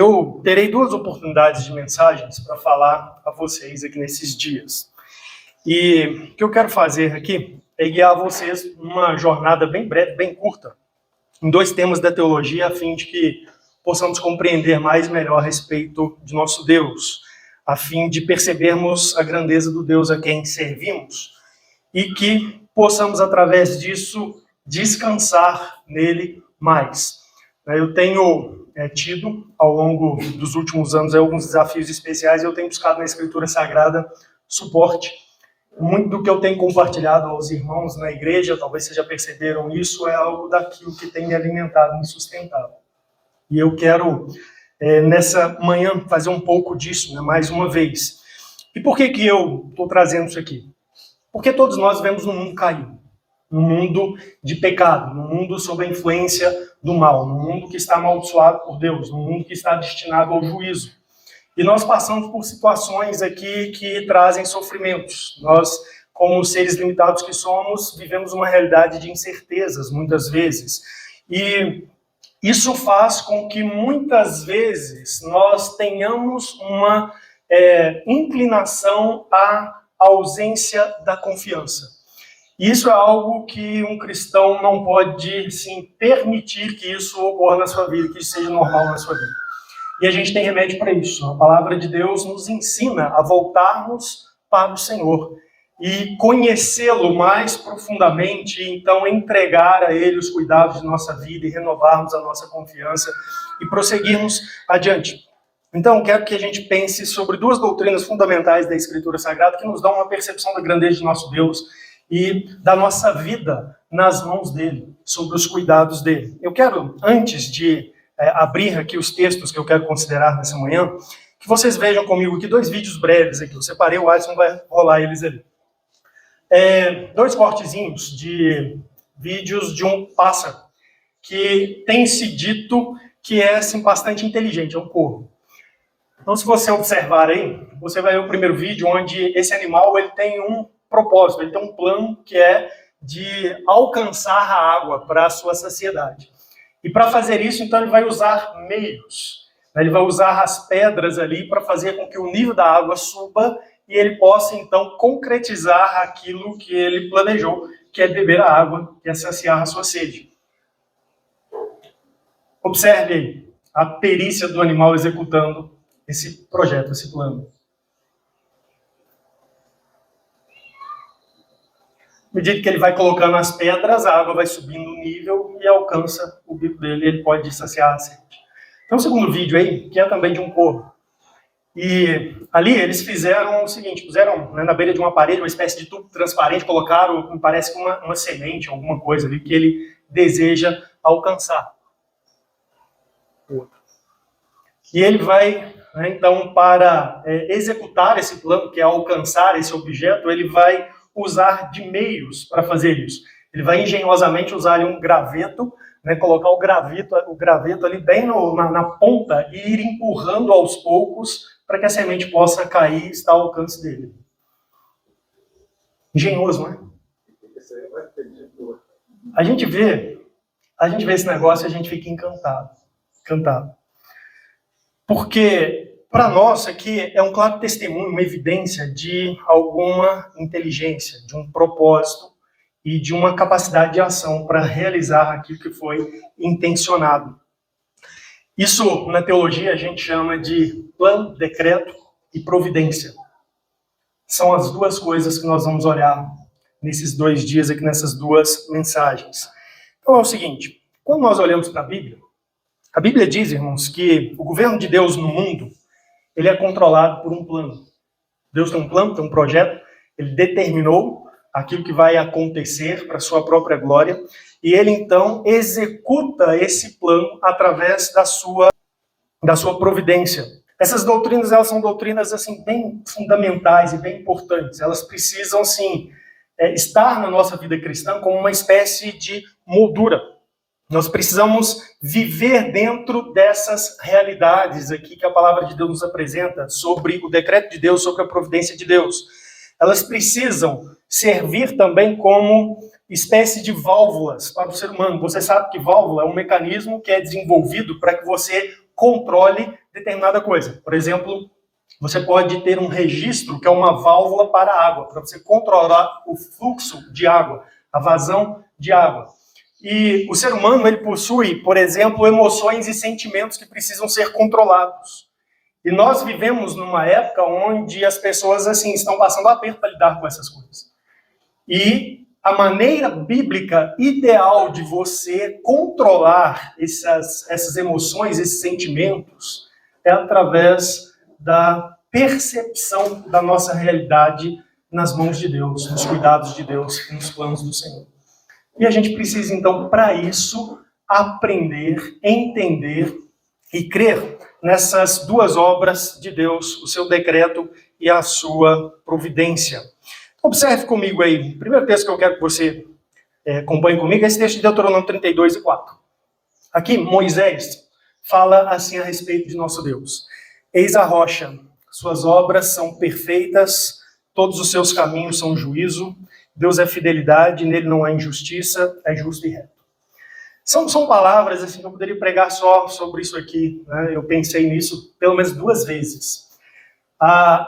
Eu terei duas oportunidades de mensagens para falar a vocês aqui nesses dias. E o que eu quero fazer aqui é guiar vocês numa jornada bem breve, bem curta, em dois temas da teologia, a fim de que possamos compreender mais e melhor a respeito de nosso Deus, a fim de percebermos a grandeza do Deus a quem servimos e que possamos, através disso, descansar nele mais. Eu tenho tido, ao longo dos últimos anos, alguns desafios especiais e eu tenho buscado na Escritura Sagrada suporte. Muito do que eu tenho compartilhado aos irmãos na igreja, talvez vocês já perceberam isso, é algo daquilo que tem me alimentado, me sustentado. E eu quero, nessa manhã, fazer um pouco disso, mais uma vez. E por que eu estou trazendo isso aqui? Porque todos nós vivemos num mundo caído, num mundo de pecado, num mundo sob a influência do mal, num mundo que está amaldiçoado por Deus, num mundo que está destinado ao juízo. E nós passamos por situações aqui que trazem sofrimentos. Nós, como seres limitados que somos, vivemos uma realidade de incertezas, muitas vezes. E isso faz com que, muitas vezes, nós tenhamos uma inclinação à ausência da confiança. E isso é algo que um cristão não pode, sim, permitir que isso ocorra na sua vida, que isso seja normal na sua vida. E a gente tem remédio para isso. A palavra de Deus nos ensina a voltarmos para o Senhor e conhecê-lo mais profundamente, e então entregar a Ele os cuidados de nossa vida e renovarmos a nossa confiança e prosseguirmos adiante. Então, quero que a gente pense sobre duas doutrinas fundamentais da Escritura Sagrada que nos dão uma percepção da grandeza de nosso Deus e da nossa vida nas mãos dele, sobre os cuidados dele. Eu quero, antes de abrir aqui os textos que eu quero considerar nessa manhã, que vocês vejam comigo aqui dois vídeos breves aqui. Eu separei, o Alisson vai rolar eles ali. Dois cortezinhos de vídeos de um pássaro que tem se dito que é assim, bastante inteligente, é um corvo. Então, se você observar aí, você vai ver o primeiro vídeo onde esse animal ele tem um propósito, ele tem um plano que é de alcançar a água para a sua saciedade. E para fazer isso, então, ele vai usar meios. Ele vai usar as pedras ali para fazer com que o nível da água suba e ele possa, então, concretizar aquilo que ele planejou, que é beber a água, que é saciar a sua sede. Observe aí a perícia do animal executando esse projeto, esse plano. À medida que ele vai colocando as pedras, a água vai subindo o nível e alcança o bico dele, ele pode saciar a sede. Tem um segundo vídeo aí, que é também de um corvo. E ali eles fizeram o seguinte, puseram na beira de uma parede uma espécie de tubo transparente, colocaram, me parece que uma semente, alguma coisa ali que ele deseja alcançar. E ele vai, então, para executar esse plano, que é alcançar esse objeto, ele vai usar de meios para fazer isso. Ele vai engenhosamente usar ali um graveto, colocar o graveto ali bem na ponta e ir empurrando aos poucos para que a semente possa cair e estar ao alcance dele. Engenhoso, não é? A gente vê esse negócio e a gente fica encantado. Porque, para nós, aqui é um claro testemunho, uma evidência de alguma inteligência, de um propósito e de uma capacidade de ação para realizar aquilo que foi intencionado. Isso, na teologia, a gente chama de plano, decreto e providência. São as duas coisas que nós vamos olhar nesses 2 dias aqui, nessas duas mensagens. Então é o seguinte, quando nós olhamos para a Bíblia diz, irmãos, que o governo de Deus no mundo, ele é controlado por um plano. Deus tem um plano, tem um projeto, ele determinou aquilo que vai acontecer para a sua própria glória, e ele então executa esse plano através da sua providência. Essas doutrinas, elas são doutrinas assim, bem fundamentais e bem importantes. Elas precisam, sim, estar na nossa vida cristã como uma espécie de moldura. Nós precisamos viver dentro dessas realidades aqui que a palavra de Deus nos apresenta sobre o decreto de Deus, sobre a providência de Deus. Elas precisam servir também como espécie de válvulas para o ser humano. Você sabe que válvula é um mecanismo que é desenvolvido para que você controle determinada coisa. Por exemplo, você pode ter um registro que é uma válvula para a água, para você controlar o fluxo de água, a vazão de água. E o ser humano, ele possui, por exemplo, emoções e sentimentos que precisam ser controlados. E nós vivemos numa época onde as pessoas, assim, estão passando aperto para lidar com essas coisas. E a maneira bíblica ideal de você controlar essas emoções, esses sentimentos, é através da percepção da nossa realidade nas mãos de Deus, nos cuidados de Deus e nos planos do Senhor. E a gente precisa, então, para isso, aprender, entender e crer nessas duas obras de Deus, o seu decreto e a sua providência. Observe comigo aí, o primeiro texto que eu quero que você acompanhe comigo é esse texto de Deuteronômio 32 e 4. Aqui, Moisés fala assim a respeito de nosso Deus. Eis a rocha, suas obras são perfeitas, todos os seus caminhos são juízo, Deus é fidelidade, nele não há injustiça, é justo e reto. São palavras assim, que eu poderia pregar só sobre isso aqui, né? Eu pensei nisso pelo menos 2 vezes.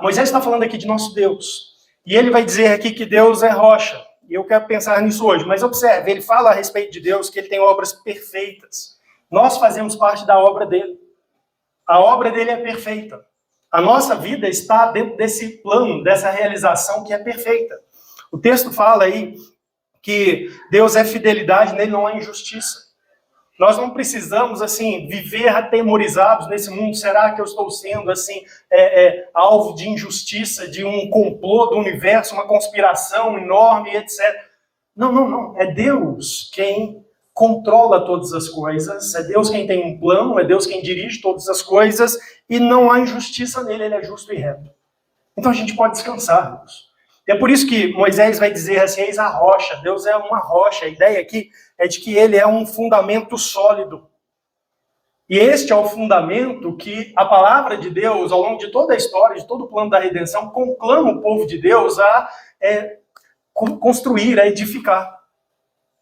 Moisés está falando aqui de nosso Deus, e ele vai dizer aqui que Deus é rocha, e eu quero pensar nisso hoje, mas observe, ele fala a respeito de Deus que ele tem obras perfeitas. Nós fazemos parte da obra dele. A obra dele é perfeita. A nossa vida está dentro desse plano, dessa realização que é perfeita. O texto fala aí que Deus é fidelidade, nele não há injustiça. Nós não precisamos, assim, viver atemorizados nesse mundo. Será que eu estou sendo, assim, alvo de injustiça, de um complô do universo, uma conspiração enorme, etc. Não. É Deus quem controla todas as coisas, é Deus quem tem um plano, é Deus quem dirige todas as coisas, e não há injustiça nele, ele é justo e reto. Então a gente pode descansar, Deus. E é por isso que Moisés vai dizer assim, eis a rocha, Deus é uma rocha. A ideia aqui é de que ele é um fundamento sólido. E este é o fundamento que a palavra de Deus, ao longo de toda a história, de todo o plano da redenção, conclama o povo de Deus a construir, a edificar.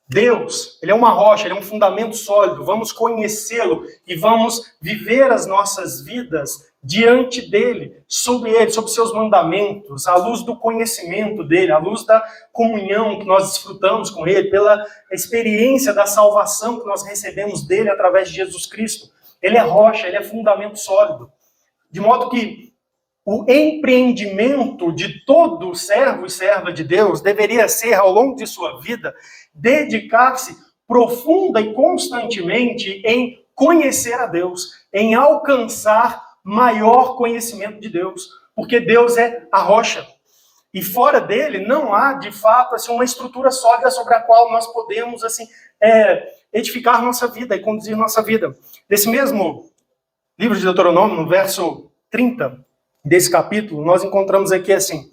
Deus, ele é uma rocha, ele é um fundamento sólido. Vamos conhecê-lo e vamos viver as nossas vidas diante dele, sobre seus mandamentos, à luz do conhecimento dele, à luz da comunhão que nós desfrutamos com ele, pela experiência da salvação que nós recebemos dele através de Jesus Cristo. Ele é rocha, ele é fundamento sólido. De modo que o empreendimento de todo servo e serva de Deus deveria ser, ao longo de sua vida, dedicar-se profunda e constantemente em conhecer a Deus, em alcançar maior conhecimento de Deus, porque Deus é a rocha. E fora dele não há, de fato, assim, uma estrutura sólida sobre a qual nós podemos assim, edificar nossa vida e conduzir nossa vida. Nesse mesmo livro de Deuteronômio, no verso 30 desse capítulo, nós encontramos aqui assim: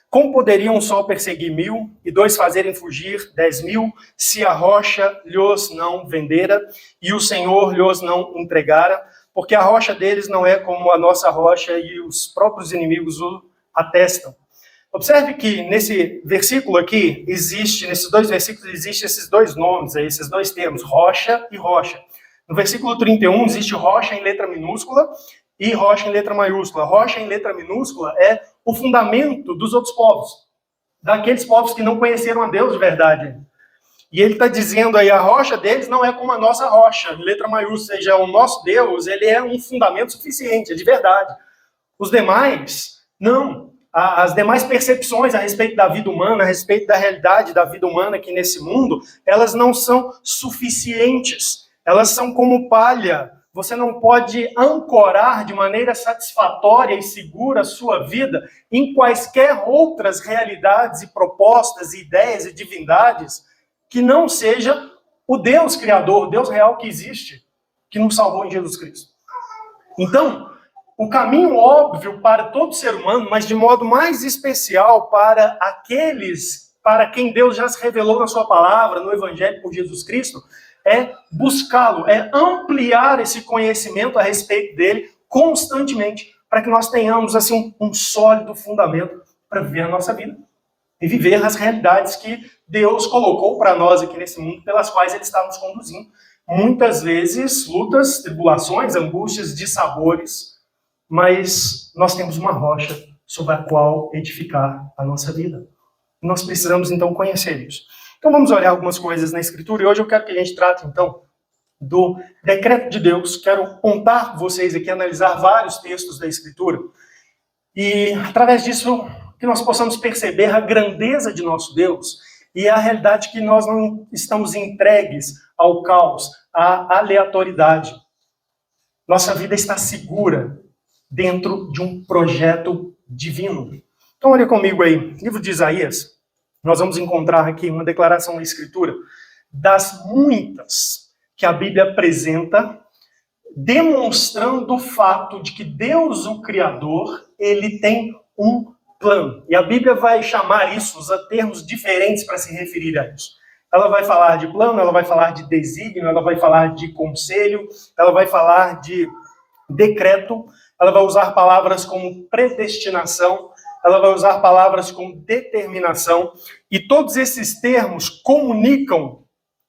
como poderiam um só perseguir 1000 e 2 fazerem fugir 10.000, se a rocha lhos não vendera e o Senhor lhos não entregara? Porque a rocha deles não é como a nossa rocha e os próprios inimigos o atestam. Observe que nesse versículo aqui, nesses 2 versículos, existem esses 2 nomes, esses 2 termos, rocha e rocha. No versículo 31, existe rocha em letra minúscula e rocha em letra maiúscula. Rocha em letra minúscula é o fundamento dos outros povos, daqueles povos que não conheceram a Deus de verdade. E ele está dizendo aí, a rocha deles não é como a nossa rocha, em letra maiúscula, ou seja, o nosso Deus, ele é um fundamento suficiente, é de verdade. Os demais, não. As demais percepções a respeito da vida humana, a respeito da realidade da vida humana aqui nesse mundo, elas não são suficientes. Elas são como palha. Você não pode ancorar de maneira satisfatória e segura a sua vida em quaisquer outras realidades e propostas, ideias e divindades que não seja o Deus Criador, o Deus real que existe, que nos salvou em Jesus Cristo. Então, o caminho óbvio para todo ser humano, mas de modo mais especial para aqueles para quem Deus já se revelou na sua palavra, no Evangelho por Jesus Cristo, é buscá-lo, é ampliar esse conhecimento a respeito dele constantemente, para que nós tenhamos assim um sólido fundamento para viver a nossa vida e viver as realidades que Deus colocou para nós aqui nesse mundo, pelas quais ele está nos conduzindo. muitas vezes lutas, tribulações, angústias, dissabores, mas nós temos uma rocha sobre a qual edificar a nossa vida. Nós precisamos, então, conhecer isso. Então, vamos olhar algumas coisas na Escritura, e hoje eu quero que a gente trate, então, do decreto de Deus. Quero apontar vocês aqui, analisar vários textos da Escritura, e, através disso, que nós possamos perceber a grandeza de nosso Deus e a realidade que nós não estamos entregues ao caos, à aleatoriedade. Nossa vida está segura dentro de um projeto divino. Então, olha comigo aí, livro de Isaías, nós vamos encontrar aqui uma declaração na Escritura das muitas que a Bíblia apresenta, demonstrando o fato de que Deus, o Criador, ele tem um plano. E a Bíblia vai chamar isso, usa termos diferentes para se referir a isso. Ela vai falar de plano, ela vai falar de desígnio, ela vai falar de conselho, ela vai falar de decreto, ela vai usar palavras como predestinação, ela vai usar palavras como determinação, e todos esses termos comunicam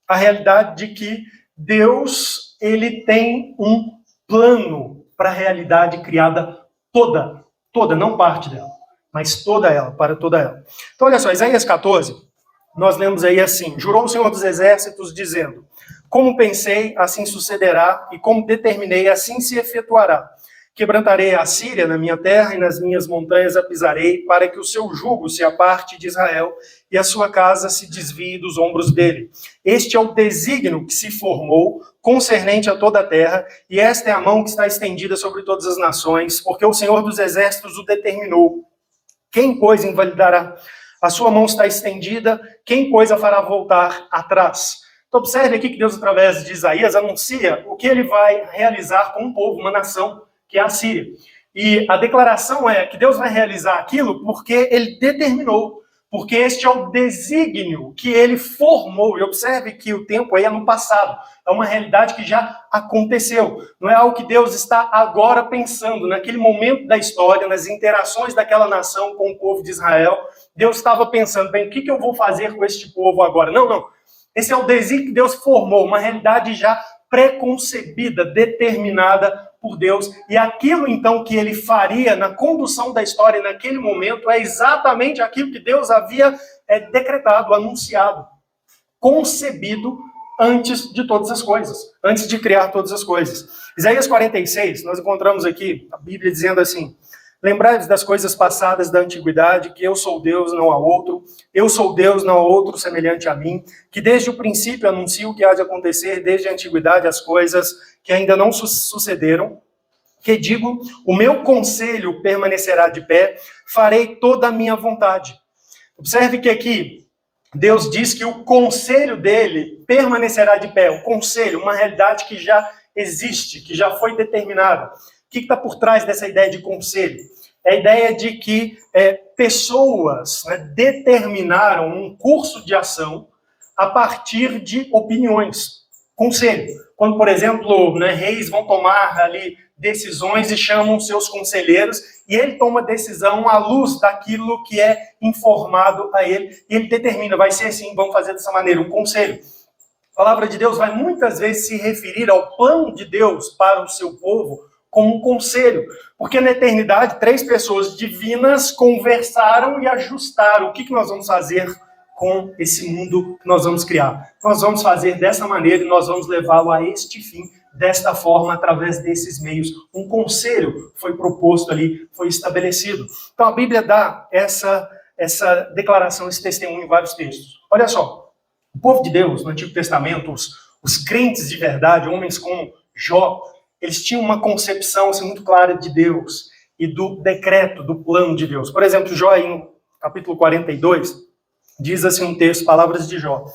a realidade de que Deus, ele tem um plano para a realidade criada toda, não parte dela, mas toda ela, para toda ela. Então, olha só, Isaías 14, nós lemos aí assim: jurou o Senhor dos Exércitos, dizendo, como pensei, assim sucederá, e como determinei, assim se efetuará. Quebrantarei a Síria na minha terra, e nas minhas montanhas a pisarei, para que o seu jugo se aparte de Israel, e a sua casa se desvie dos ombros dele. Este é o desígnio que se formou, concernente a toda a terra, e esta é a mão que está estendida sobre todas as nações, porque o Senhor dos Exércitos o determinou. Quem, pois, invalidará? A sua mão está estendida, quem, pois, a fará voltar atrás? Então, observe aqui que Deus, através de Isaías, anuncia o que ele vai realizar com um povo, uma nação, que é a Síria. E a declaração é que Deus vai realizar aquilo porque ele determinou, porque este é o desígnio que ele formou. E observe que o tempo aí é no passado, é uma realidade que já aconteceu. Não é algo que Deus está agora pensando, naquele momento da história, nas interações daquela nação com o povo de Israel. Deus estava pensando, bem, o que eu vou fazer com este povo agora? Não. Esse é o desígnio que Deus formou, uma realidade já preconcebida, determinada por Deus, e aquilo então que ele faria na condução da história naquele momento é exatamente aquilo que Deus havia decretado, anunciado, concebido antes de todas as coisas, antes de criar todas as coisas. Isaías 46, nós encontramos aqui a Bíblia dizendo assim: lembrai-vos das coisas passadas da antiguidade, que eu sou Deus, não há outro, eu sou Deus, não há outro semelhante a mim, que desde o princípio anuncio o que há de acontecer, desde a antiguidade as coisas que ainda não sucederam, que digo, o meu conselho permanecerá de pé, farei toda a minha vontade. Observe que aqui Deus diz que o conselho dele permanecerá de pé, o conselho, uma realidade que já existe, que já foi determinada. O que está por trás dessa ideia de conselho? É a ideia de que pessoas determinaram um curso de ação a partir de opiniões. Conselho. Quando, por exemplo, reis vão tomar ali decisões e chamam seus conselheiros, e ele toma decisão à luz daquilo que é informado a ele, e ele determina, vai ser assim, vamos fazer dessa maneira, um conselho. A palavra de Deus vai muitas vezes se referir ao plano de Deus para o seu povo como um conselho, porque na eternidade 3 pessoas divinas conversaram e ajustaram o que nós vamos fazer com esse mundo que nós vamos criar. Nós vamos fazer dessa maneira e nós vamos levá-lo a este fim, desta forma, através desses meios. Um conselho foi proposto ali, foi estabelecido. Então a Bíblia dá essa declaração, esse testemunho em vários textos. Olha só, o povo de Deus, no Antigo Testamento, os crentes de verdade, homens como Jó, eles tinham uma concepção assim, muito clara de Deus e do decreto, do plano de Deus. Por exemplo, Jó, em capítulo 42, diz assim um texto, palavras de Jó.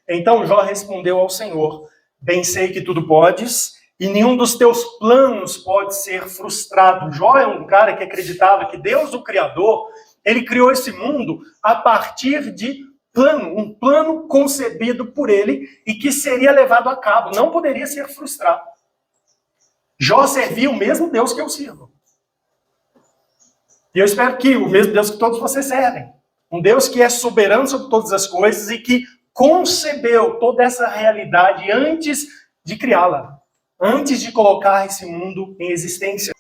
Então Jó respondeu ao Senhor: bem sei que tudo podes, e nenhum dos teus planos pode ser frustrado. Jó é um cara que acreditava que Deus, o Criador, ele criou esse mundo a partir de plano, um plano concebido por ele e que seria levado a cabo, não poderia ser frustrado. Jó servia o mesmo Deus que eu sirvo. E eu espero que o mesmo Deus que todos vocês servem. Um Deus que é soberano sobre todas as coisas e que concebeu toda essa realidade antes de criá-la, antes de colocar esse mundo em existência.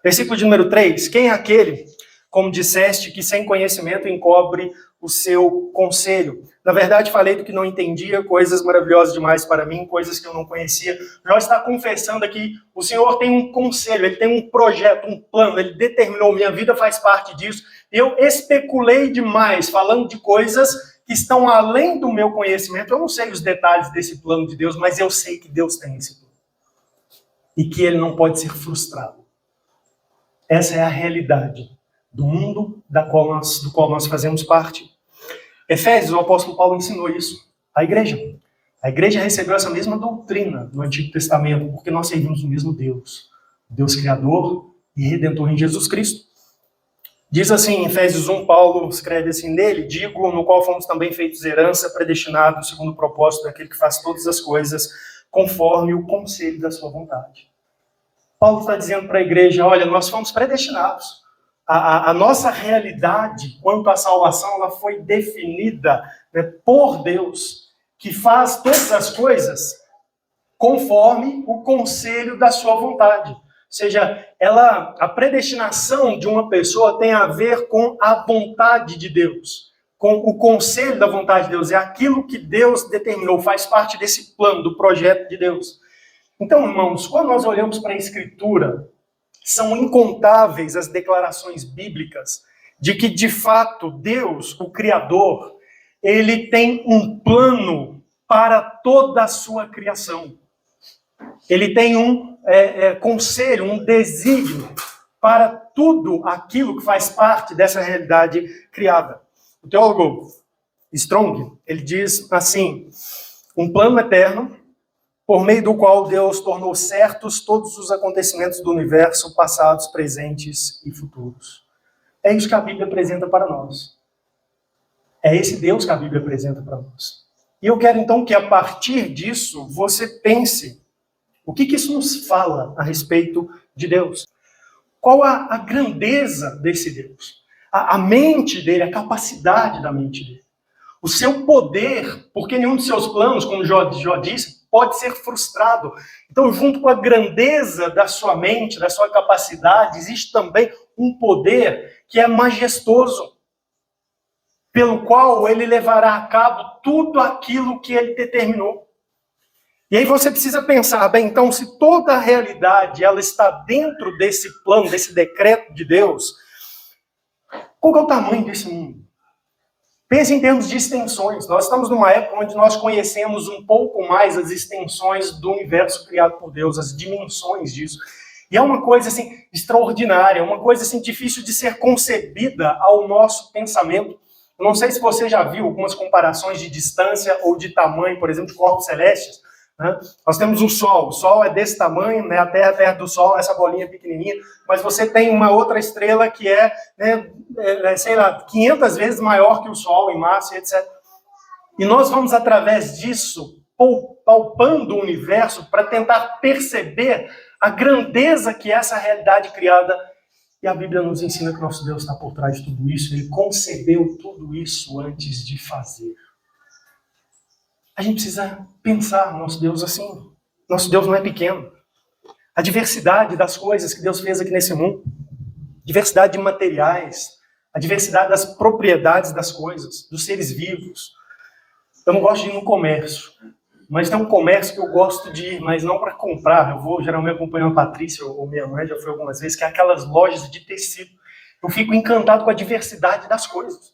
Versículo de número 3. Quem é aquele, como disseste, que sem conhecimento encobre o seu conselho? Na verdade, falei do que não entendia, coisas maravilhosas demais para mim, coisas que eu não conhecia. Jó está confessando aqui, o Senhor tem um conselho, ele tem um projeto, um plano, ele determinou, minha vida faz parte disso. Eu especulei demais, falando de coisas que estão além do meu conhecimento. Eu não sei os detalhes desse plano de Deus, mas eu sei que Deus tem esse plano. E que ele não pode ser frustrado. Essa é a realidade do mundo do qual nós fazemos parte. Efésios, o apóstolo Paulo ensinou isso à igreja. A igreja recebeu essa mesma doutrina no Antigo Testamento, porque nós servimos o mesmo Deus. Deus Criador e Redentor em Jesus Cristo. Diz assim, em Efésios 1, Paulo escreve assim, nele, digo, no qual fomos também feitos herança, predestinados segundo o propósito daquele que faz todas as coisas, conforme o conselho da sua vontade. Paulo está dizendo para a igreja, olha, nós fomos predestinados. A nossa realidade quanto à salvação, ela foi definida, né, por Deus, que faz todas as coisas conforme o conselho da sua vontade. Ou seja, a predestinação de uma pessoa tem a ver com a vontade de Deus, com o conselho da vontade de Deus. É aquilo que Deus determinou, faz parte desse plano, do projeto de Deus. Então, irmãos, quando nós olhamos para a Escritura, são incontáveis as declarações bíblicas de que, de fato, Deus, o Criador, ele tem um plano para toda a sua criação. Ele tem um conselho, um desígnio para tudo aquilo que faz parte dessa realidade criada. O teólogo Strong, ele diz assim, um plano eterno, por meio do qual Deus tornou certos todos os acontecimentos do universo, passados, presentes e futuros. É isso que a Bíblia apresenta para nós. É esse Deus que a Bíblia apresenta para nós. E eu quero então que a partir disso você pense o que isso nos fala a respeito de Deus. Qual a grandeza desse Deus? A mente dele, a capacidade da mente dele. O seu poder, porque nenhum de seus planos, como Jó disse, pode ser frustrado. Então, junto com a grandeza da sua mente, da sua capacidade, existe também um poder que é majestoso, pelo qual ele levará a cabo tudo aquilo que ele determinou. E aí você precisa pensar, bem, então, se toda a realidade ela está dentro desse plano, desse decreto de Deus, qual é o tamanho desse mundo? Pense em termos de extensões. Nós estamos numa época onde nós conhecemos um pouco mais as extensões do universo criado por Deus, as dimensões disso. E é uma coisa assim extraordinária, uma coisa assim difícil de ser concebida ao nosso pensamento. Eu não sei se você já viu algumas comparações de distância ou de tamanho, por exemplo, de corpos celestes. Né? Nós temos o Sol é desse tamanho, né? A Terra perto do Sol, essa bolinha pequenininha, mas você tem uma outra estrela que sei lá, 500 vezes maior que o Sol em massa, etc. E nós vamos, através disso, palpando o universo para tentar perceber a grandeza que é essa realidade criada. E a Bíblia nos ensina que nosso Deus está por trás de tudo isso, ele concebeu tudo isso antes de fazer. A gente precisa pensar nosso Deus assim. Nosso Deus não é pequeno. A diversidade das coisas que Deus fez aqui nesse mundo, diversidade de materiais, a diversidade das propriedades das coisas, dos seres vivos. Eu não gosto de ir no comércio, mas tem um comércio que eu gosto de ir, mas não para comprar. Eu vou geralmente acompanhando a Patrícia ou minha mãe, já foi algumas vezes, que é aquelas lojas de tecido. Eu fico encantado com a diversidade das coisas.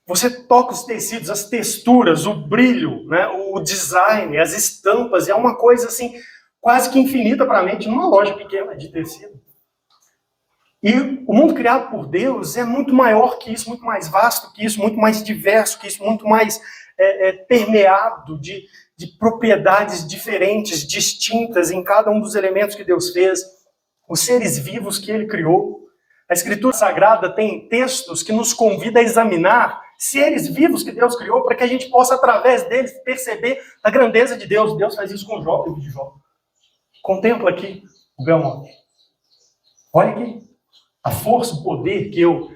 Você toca os tecidos, as texturas, o brilho, né, o design, as estampas, é uma coisa assim quase que infinita para a mente numa loja pequena de tecido. E o mundo criado por Deus é muito maior que isso, muito mais vasto que isso, muito mais diverso que isso, muito mais permeado de propriedades diferentes, distintas em cada um dos elementos que Deus fez, os seres vivos que Ele criou. A Escritura Sagrada tem textos que nos convidam a examinar seres vivos que Deus criou para que a gente possa, através deles, perceber a grandeza de Deus. Deus faz isso com Jó, o livro de Jó. Contempla aqui o Belmonte. Olha aqui a força, o poder que eu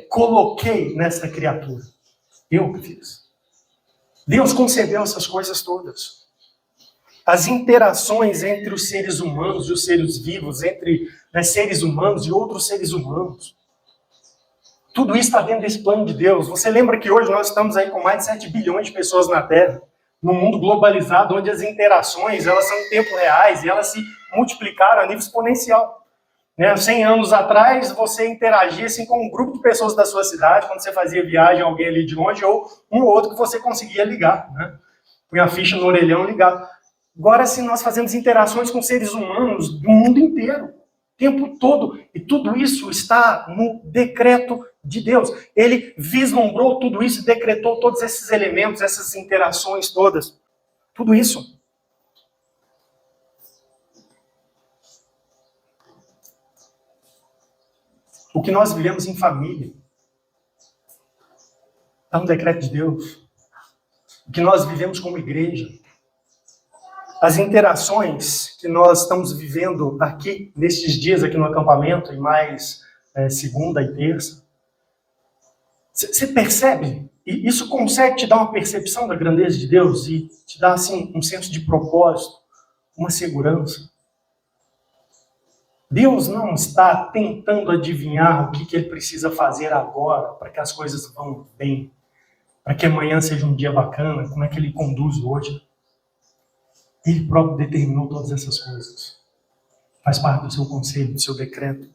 coloquei nessa criatura. Eu que fiz. Deus concebeu essas coisas todas. as interações entre os seres humanos e os seres vivos, entre seres humanos e outros seres humanos. Tudo isso está dentro desse plano de Deus. Você lembra que hoje nós estamos aí com mais de 7 bilhões de pessoas na Terra, num mundo globalizado, onde as interações elas são em tempo reais e elas se multiplicaram a nível exponencial. 100 anos atrás, você interagia assim, com um grupo de pessoas da sua cidade, quando você fazia viagem, alguém ali de longe, ou um ou outro que você conseguia ligar. Põe a ficha no orelhão e ligava. Agora, sim, nós fazemos interações com seres humanos do mundo inteiro, o tempo todo. E tudo isso está no decreto de Deus. Ele vislumbrou tudo isso e decretou todos esses elementos, essas interações todas. Tudo isso. O que nós vivemos em família está no decreto de Deus. O que nós vivemos como igreja, as interações que nós estamos vivendo aqui, nestes dias aqui no acampamento, e mais segunda e terça, você percebe? E isso consegue te dar uma percepção da grandeza de Deus e te dar assim, um senso de propósito, uma segurança. Deus não está tentando adivinhar o que ele precisa fazer agora para que as coisas vão bem, para que amanhã seja um dia bacana, como é que ele conduz hoje. Ele próprio determinou todas essas coisas. Faz parte do seu conselho, do seu decreto.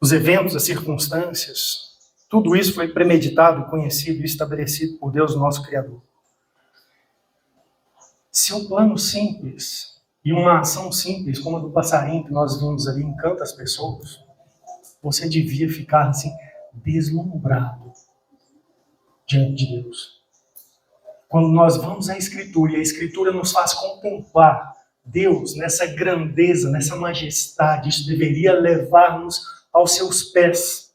Os eventos, as circunstâncias, tudo isso foi premeditado, conhecido e estabelecido por Deus, nosso Criador. Se um plano simples e uma ação simples, como a do passarinho que nós vimos ali, encanta as pessoas, você devia ficar assim, deslumbrado diante de Deus. Quando nós vamos à Escritura, e a Escritura nos faz contemplar Deus nessa grandeza, nessa majestade, isso deveria levar-nos aos seus pés,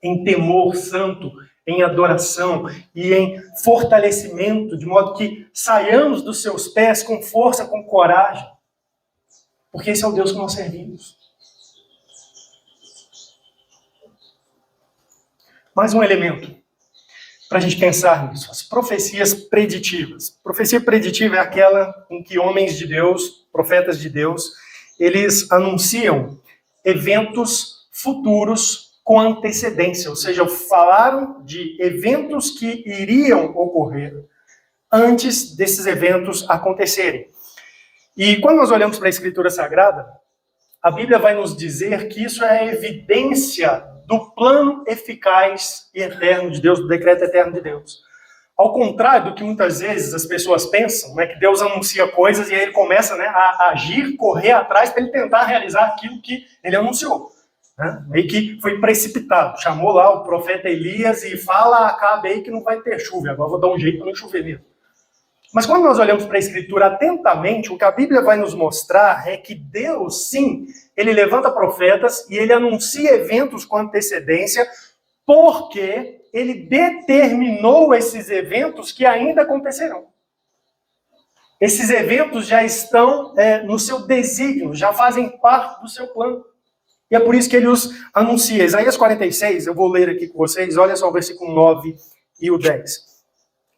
em temor santo, em adoração e em fortalecimento, de modo que saiamos dos seus pés com força, com coragem, porque esse é o Deus que nós servimos. Mais um elemento para a gente pensar nisso, as profecias preditivas. Profecia preditiva é aquela em que homens de Deus, profetas de Deus, eles anunciam eventos futuros com antecedência, ou seja, falaram de eventos que iriam ocorrer antes desses eventos acontecerem. E quando nós olhamos para a Escritura Sagrada, a Bíblia vai nos dizer que isso é a evidência do plano eficaz e eterno de Deus, do decreto eterno de Deus. Ao contrário do que muitas vezes as pessoas pensam, que Deus anuncia coisas e aí ele começa a agir, correr atrás para ele tentar realizar aquilo que ele anunciou. Meio que foi precipitado. Chamou lá o profeta Elias e fala, acabe aí que não vai ter chuva, agora vou dar um jeito para não chover mesmo. Mas quando nós olhamos para a Escritura atentamente, o que a Bíblia vai nos mostrar é que Deus, sim, ele levanta profetas e ele anuncia eventos com antecedência, porque ele determinou esses eventos que ainda acontecerão. Esses eventos já estão no seu desígnio, já fazem parte do seu plano. E é por isso que ele os anuncia. Isaías 46, eu vou ler aqui com vocês, olha só o versículo 9 e o 10.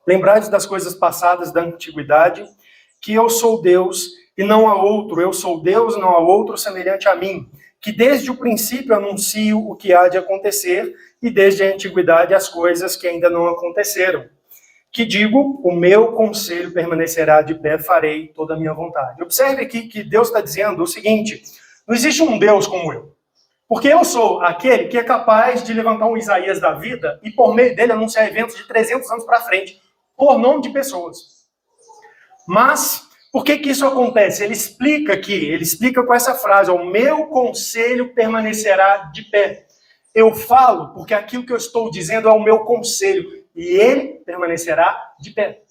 Lembrades das coisas passadas da antiguidade, que eu sou Deus e não há outro, eu sou Deus e não há outro semelhante a mim, que desde o princípio anuncio o que há de acontecer e desde a antiguidade as coisas que ainda não aconteceram. Que digo, o meu conselho permanecerá de pé, farei toda a minha vontade. Observe aqui que Deus está dizendo o seguinte, não existe um Deus como eu. Porque eu sou aquele que é capaz de levantar um Isaías da vida e por meio dele anunciar eventos de 300 anos para frente, por nome de pessoas. Mas, por que isso acontece? Ele explica com essa frase, o meu conselho permanecerá de pé. Eu falo porque aquilo que eu estou dizendo é o meu conselho, e ele permanecerá de pé.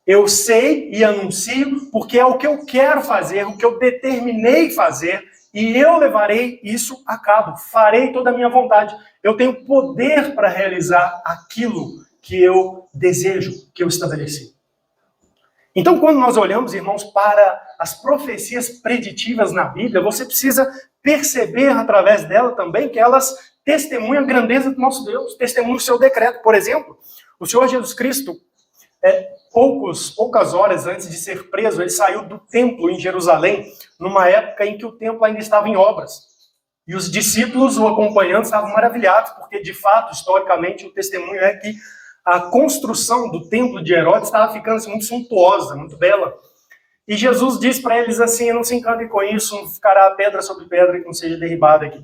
Eu sei e anuncio porque é o que eu quero fazer, o que eu determinei fazer, e eu levarei isso a cabo, farei toda a minha vontade. Eu tenho poder para realizar aquilo que eu desejo, que eu estabeleci. Então, quando nós olhamos, irmãos, para as profecias preditivas na Bíblia, você precisa perceber através dela também que elas testemunham a grandeza do nosso Deus, testemunham o seu decreto. Por exemplo, o Senhor Jesus Cristo, poucas horas antes de ser preso, ele saiu do templo em Jerusalém, numa época em que o templo ainda estava em obras. E os discípulos o acompanhando estavam maravilhados, porque, de fato, historicamente, o testemunho é que a construção do templo de Herodes estava ficando assim, muito suntuosa, muito bela. E Jesus diz para eles assim: não se encantem com isso, não ficará pedra sobre pedra que não seja derribada aqui.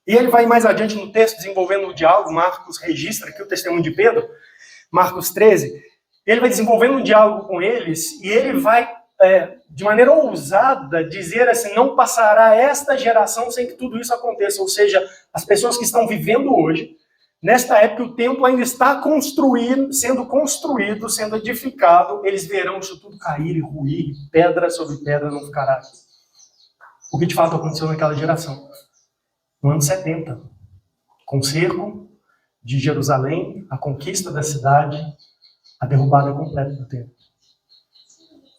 E ele vai mais adiante no texto, desenvolvendo o diálogo. Marcos registra aqui o testemunho de Pedro, Marcos 13. Ele vai desenvolvendo um diálogo com eles e ele vai, de maneira ousada, dizer assim: não passará esta geração sem que tudo isso aconteça. Ou seja, as pessoas que estão vivendo hoje, nesta época o templo ainda está sendo construído, sendo edificado, eles verão isso tudo cair e ruir, pedra sobre pedra não ficará. O que de fato aconteceu naquela geração. No ano 70, com o cerco de Jerusalém, a conquista da cidade, a derrubada completa do templo.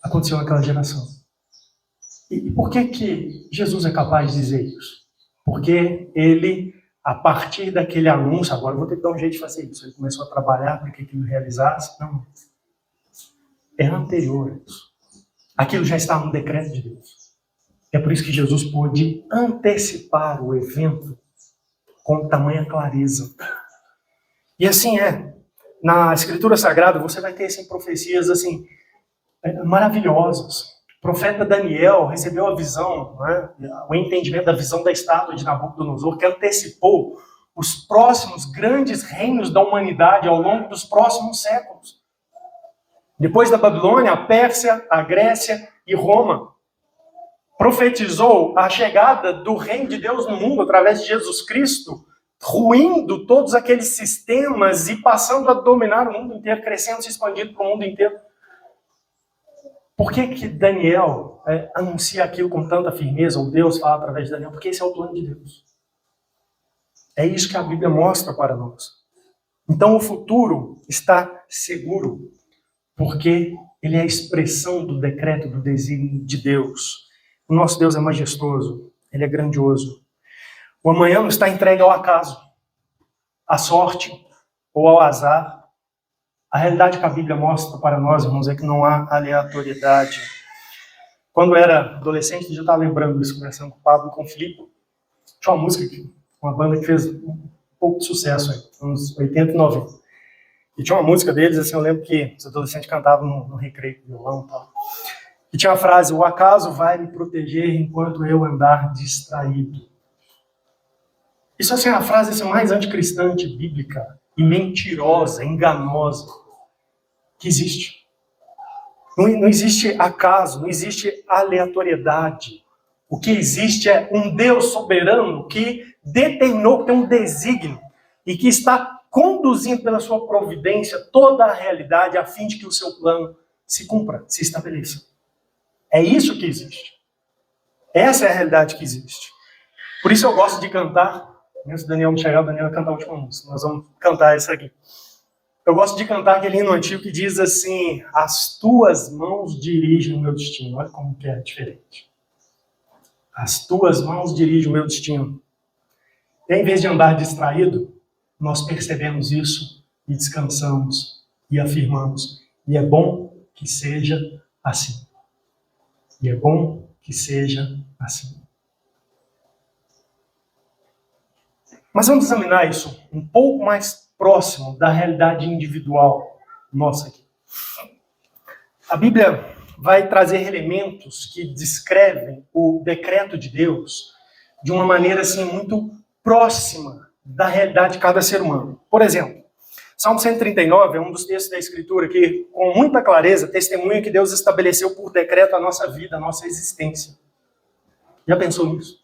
Aconteceu naquela geração. E por que Jesus é capaz de dizer isso? Porque ele, a partir daquele anúncio, agora eu vou ter que dar um jeito de fazer isso. Ele começou a trabalhar para que aquilo realizasse. Não. É anterior a isso. Aquilo já estava no decreto de Deus. É por isso que Jesus pôde antecipar o evento com tamanha clareza. E assim é. Na Escritura Sagrada você vai ter assim, profecias assim, maravilhosas. O profeta Daniel recebeu a visão, né, o entendimento da visão da estátua de Nabucodonosor, que antecipou os próximos grandes reinos da humanidade ao longo dos próximos séculos. Depois da Babilônia, a Pérsia, a Grécia e Roma. Profetizou a chegada do reino de Deus no mundo através de Jesus Cristo, ruindo todos aqueles sistemas e passando a dominar o mundo inteiro, crescendo, se expandindo para o mundo inteiro. Por que Daniel anuncia aquilo com tanta firmeza, ou Deus fala através de Daniel? Porque esse é o plano de Deus. É isso que a Bíblia mostra para nós. Então o futuro está seguro, porque ele é a expressão do decreto, do desígnio de Deus. O nosso Deus é majestoso, ele é grandioso. O amanhã não está entregue ao acaso, à sorte ou ao azar. A realidade que a Bíblia mostra para nós, irmãos, é que não há aleatoriedade. Quando eu era adolescente, eu já estava lembrando disso, conversando com o Pablo e com o Filipe. Tinha uma música, uma banda que fez um pouco de sucesso, aí, uns 80 e 90. E tinha uma música deles, assim, eu lembro que os adolescentes cantavam no recreio, violão e tal. E tinha a frase: o acaso vai me proteger enquanto eu andar distraído. Isso assim, é a frase assim, mais anticristã, bíblica e mentirosa, enganosa que existe. Não existe acaso, não existe aleatoriedade. O que existe é um Deus soberano que determinou, que tem um desígnio e que está conduzindo pela sua providência toda a realidade a fim de que o seu plano se cumpra, se estabeleça. É isso que existe. Essa é a realidade que existe. Por isso eu gosto de cantar. Antes do Daniel me chegar, o Daniel vai cantar a última música. Nós vamos cantar essa aqui. Eu gosto de cantar aquele hino antigo que diz assim: as tuas mãos dirigem o meu destino. Olha como que é diferente. As tuas mãos dirigem o meu destino. E em vez de andar distraído, nós percebemos isso e descansamos e afirmamos. E é bom que seja assim. E é bom que seja assim. Mas vamos examinar isso um pouco mais próximo da realidade individual nossa aqui. A Bíblia vai trazer elementos que descrevem o decreto de Deus de uma maneira assim, muito próxima da realidade de cada ser humano. Por exemplo, Salmo 139 é um dos textos da Escritura que, com muita clareza, testemunha que Deus estabeleceu por decreto a nossa vida, a nossa existência. Já pensou nisso?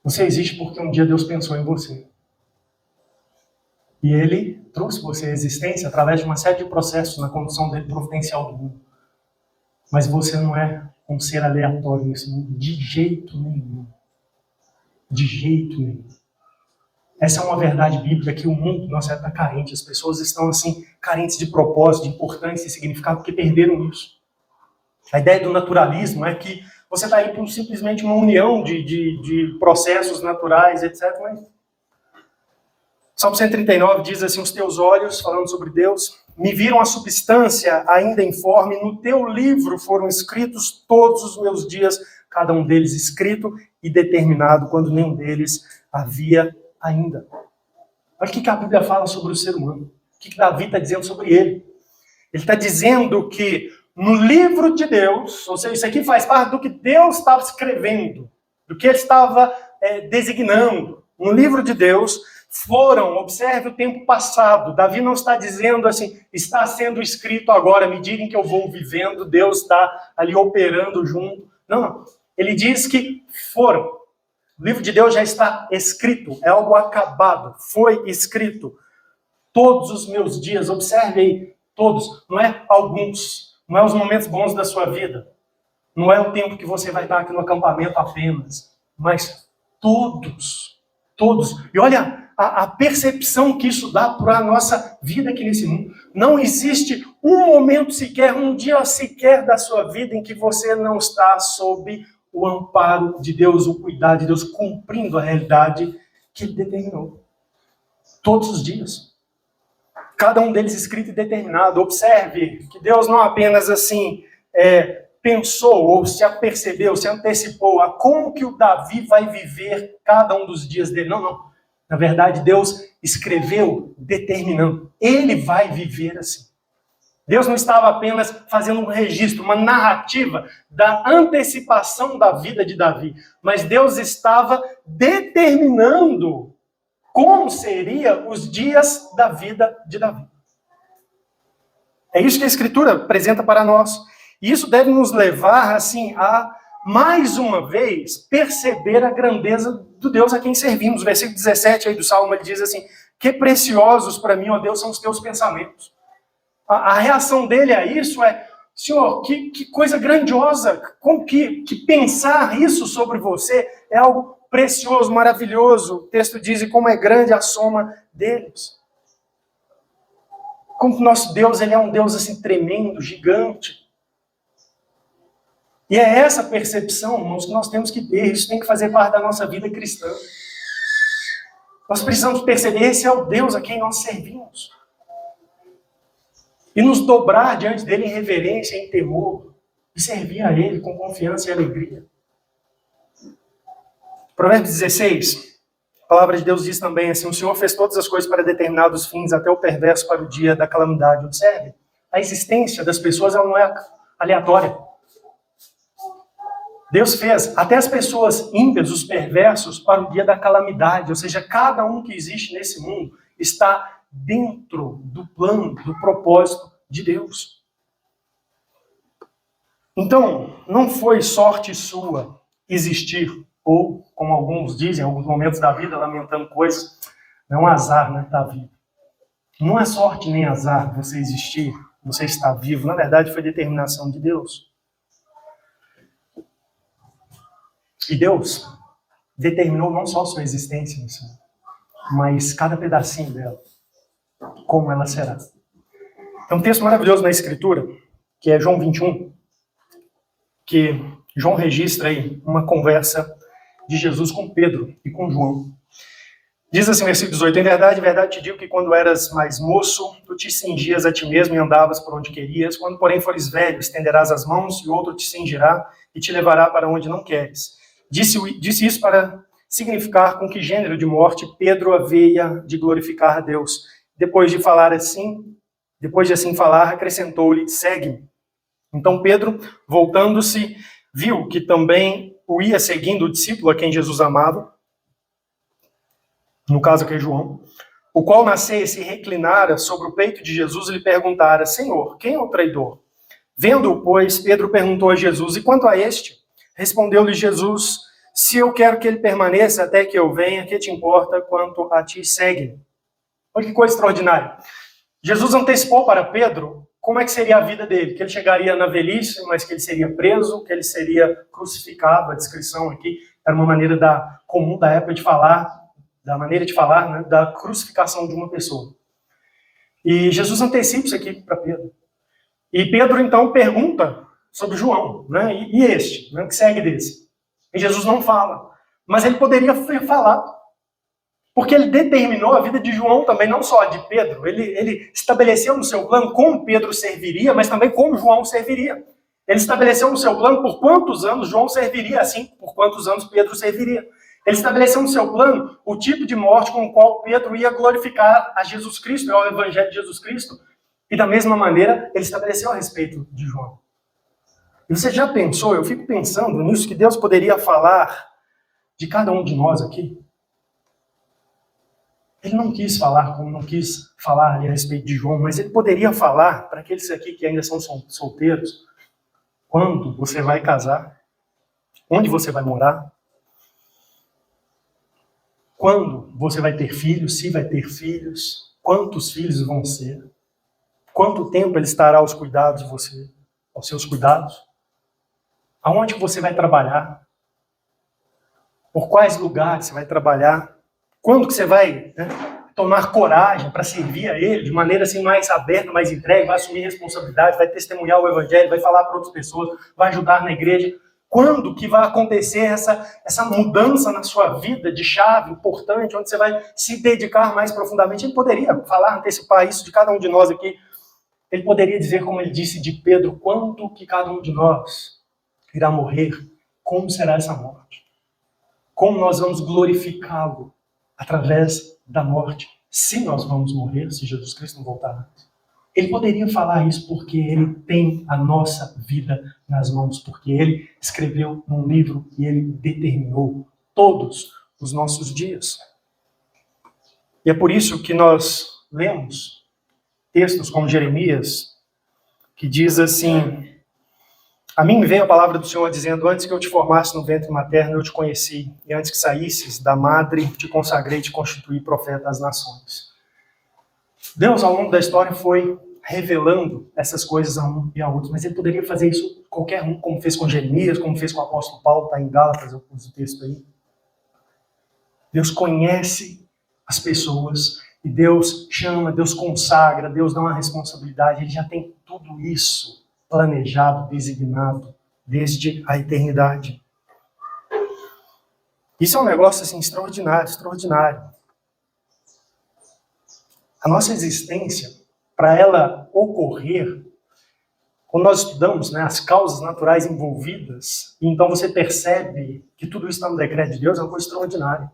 Você existe porque um dia Deus pensou em você. E Ele trouxe você à existência através de uma série de processos na condução dele providencial do mundo. Mas você não é um ser aleatório nesse mundo, de jeito nenhum. De jeito nenhum. Essa é uma verdade bíblica que o mundo, nossa, está carente. As pessoas estão, assim, carentes de propósito, de importância e significado, porque perderam isso. A ideia do naturalismo é que você está aí por simplesmente uma união de processos naturais, etc. Mas Salmo 139 diz assim: os teus olhos, falando sobre Deus, me viram a substância ainda informe, no teu livro foram escritos todos os meus dias, cada um deles escrito e determinado, quando nenhum deles havia ainda. Olha o que a Bíblia fala sobre o ser humano. O que Davi está dizendo sobre ele. Ele está dizendo que no livro de Deus, ou seja, isso aqui faz parte do que Deus estava escrevendo, do que ele estava designando. No livro de Deus foram, observe o tempo passado. Davi não está dizendo assim, está sendo escrito agora, à medida em que eu vou vivendo, Deus está ali operando junto. Não. Ele diz que foram. O livro de Deus já está escrito, é algo acabado, foi escrito. Todos os meus dias, observe aí, todos, não é alguns, não é os momentos bons da sua vida, não é o tempo que você vai estar aqui no acampamento apenas, mas todos. E olha a percepção que isso dá para a nossa vida aqui nesse mundo. Não existe um momento sequer, um dia sequer da sua vida em que você não está sob o amparo de Deus, o cuidado de Deus, cumprindo a realidade que Ele determinou. Todos os dias. Cada um deles escrito e determinado. Observe que Deus não apenas assim pensou, ou se apercebeu, se antecipou a como que o Davi vai viver cada um dos dias dele. Não. Na verdade, Deus escreveu determinando. Ele vai viver assim. Deus não estava apenas fazendo um registro, uma narrativa da antecipação da vida de Davi, mas Deus estava determinando como seriam os dias da vida de Davi. É isso que a Escritura apresenta para nós. E isso deve nos levar, assim, a, mais uma vez, perceber a grandeza do Deus a quem servimos. O versículo 17 aí do Salmo, ele diz assim, que preciosos para mim, ó Deus, são os teus pensamentos. A reação dele a isso é, Senhor, que coisa grandiosa, como que pensar isso sobre você é algo precioso, maravilhoso. O texto diz, e como é grande a soma deles. Como que nosso Deus, ele é um Deus assim tremendo, gigante. E é essa percepção, irmãos, que nós temos que ter. Isso tem que fazer parte da nossa vida cristã. Nós precisamos perceber, esse é o Deus a quem nós servimos. E nos dobrar diante dele em reverência, em temor, e servir a ele com confiança e alegria. Provérbios 16, a palavra de Deus diz também assim, o Senhor fez todas as coisas para determinados fins, até o perverso para o dia da calamidade. Observe, a existência das pessoas ela não é aleatória. Deus fez até as pessoas ímpias, os perversos, para o dia da calamidade. Ou seja, cada um que existe nesse mundo está dentro do plano, do propósito de Deus. Então, não foi sorte sua existir, ou, como alguns dizem, em alguns momentos da vida, lamentando coisas, é um azar, né, estar vivo. Não é sorte nem azar você existir, você estar vivo. Na verdade, foi determinação de Deus. E Deus determinou não só a sua existência, mas cada pedacinho dela, como ela será. Tem um texto maravilhoso na Escritura, que é João 21, que João registra aí uma conversa de Jesus com Pedro e com João. Diz assim, versículo 18, em verdade te digo que quando eras mais moço, tu te cingias a ti mesmo e andavas por onde querias. Quando, porém, fores velho, estenderás as mãos e outro te cingirá e te levará para onde não queres. Disse isso para significar com que gênero de morte Pedro haveria de glorificar a Deus. Depois de assim falar, acrescentou-lhe, segue-me. Então Pedro, voltando-se, viu que também o ia seguindo o discípulo a quem Jesus amava, no caso aqui é João, o qual nascia e se reclinara sobre o peito de Jesus e lhe perguntara, Senhor, quem é o traidor? Vendo-o, pois, Pedro perguntou a Jesus, e quanto a este? Respondeu-lhe Jesus, se eu quero que ele permaneça até que eu venha, que te importa quanto a ti segue? Olha que coisa extraordinária. Jesus antecipou para Pedro como é que seria a vida dele, que ele chegaria na velhice, mas que ele seria preso, que ele seria crucificado. A descrição aqui era uma maneira comum da época de falar, da maneira de falar, né, da crucificação de uma pessoa. E Jesus antecipa isso aqui para Pedro. E Pedro, então, pergunta sobre João, né, e este, né, que segue desse. E Jesus não fala, mas ele poderia ter falado. Porque ele determinou a vida de João também, não só a de Pedro. Ele estabeleceu no seu plano como Pedro serviria, mas também como João serviria. Ele estabeleceu no seu plano por quantos anos João serviria, assim por quantos anos Pedro serviria. Ele estabeleceu no seu plano o tipo de morte com o qual Pedro ia glorificar a Jesus Cristo, ao Evangelho de Jesus Cristo. E da mesma maneira, ele estabeleceu a respeito de João. E você já pensou, eu fico pensando nisso, que Deus poderia falar de cada um de nós aqui? Ele não quis falar, como não quis falar ali a respeito de João, mas ele poderia falar para aqueles aqui que ainda são solteiros, quando você vai casar, onde você vai morar, quando você vai ter filhos, se vai ter filhos, quantos filhos vão ser, quanto tempo ele estará aos cuidados de você, aos seus cuidados, aonde você vai trabalhar, por quais lugares você vai trabalhar, quando que você vai tomar coragem para servir a ele de maneira assim mais aberta, mais entregue, vai assumir responsabilidade, vai testemunhar o evangelho, vai falar para outras pessoas, vai ajudar na igreja. Quando que vai acontecer essa mudança na sua vida de chave importante, onde você vai se dedicar mais profundamente? Ele poderia falar, antecipar isso de cada um de nós aqui. Ele poderia dizer, como ele disse de Pedro, quando que cada um de nós irá morrer, como será essa morte? Como nós vamos glorificá-lo através da morte, se nós vamos morrer, se Jesus Cristo não voltar antes. Ele poderia falar isso porque ele tem a nossa vida nas mãos, porque ele escreveu num livro e ele determinou todos os nossos dias. E é por isso que nós lemos textos como Jeremias, que diz assim: a mim veio a palavra do Senhor dizendo, antes que eu te formasse no ventre materno, eu te conheci, e antes que saísses da madre, te consagrei e te constituí profeta das nações. Deus, ao longo da história, foi revelando essas coisas a um e a outro, mas ele poderia fazer isso qualquer um, como fez com Jeremias, como fez com o apóstolo Paulo, está em Gálatas, eu pus o texto aí. Deus conhece as pessoas, e Deus chama, Deus consagra, Deus dá uma responsabilidade, ele já tem tudo isso planejado, designado, desde a eternidade. Isso é um negócio assim, extraordinário, extraordinário. A nossa existência, para ela ocorrer, quando nós estudamos as causas naturais envolvidas, e então você percebe que tudo isso está no decreto de Deus, é uma coisa extraordinária.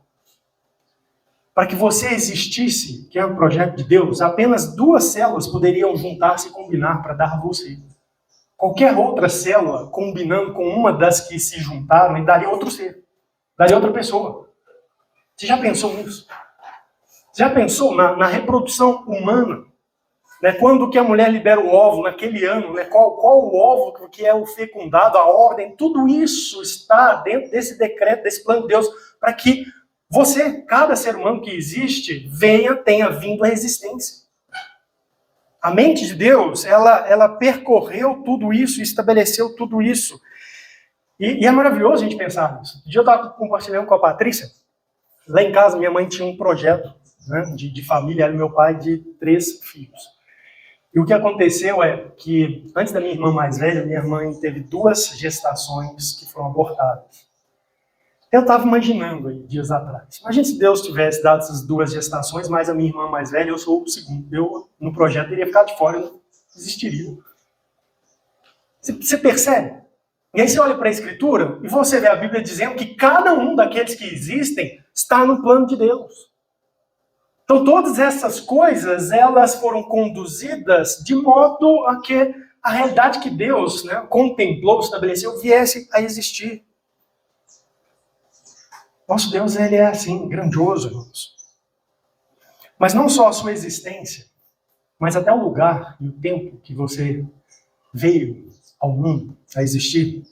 Para que você existisse, que é um projeto de Deus, apenas 2 células poderiam juntar-se e combinar para dar a você. Qualquer outra célula combinando com uma das que se juntaram e daria outro ser, daria outra pessoa. Você já pensou nisso? Você já pensou na reprodução humana? Quando que a mulher libera o óvulo naquele ano? Qual o óvulo que é o fecundado, a ordem? Tudo isso está dentro desse decreto, desse plano de Deus, para que você, cada ser humano que existe, tenha vindo à existência. A mente de Deus, ela percorreu tudo isso, estabeleceu tudo isso. E é maravilhoso a gente pensar nisso. Um dia eu estava compartilhando com a Patrícia. Lá em casa, minha mãe tinha um projeto de família, era meu pai de 3 filhos. E o que aconteceu é que, antes da minha irmã mais velha, minha mãe teve 2 gestações que foram abortadas. Eu estava imaginando aí, dias atrás. Imagina se Deus tivesse dado essas 2 gestações, mais a minha irmã mais velha, eu sou o segundo. Eu, no projeto, iria ficar de fora, eu não existiria. Você percebe? E aí você olha para a Escritura e você vê a Bíblia dizendo que cada um daqueles que existem está no plano de Deus. Então todas essas coisas, elas foram conduzidas de modo a que a realidade que Deus contemplou, estabeleceu, viesse a existir. Nosso Deus, ele é assim, grandioso, irmãos. Mas não só a sua existência, mas até o lugar e o tempo que você veio ao mundo a existir.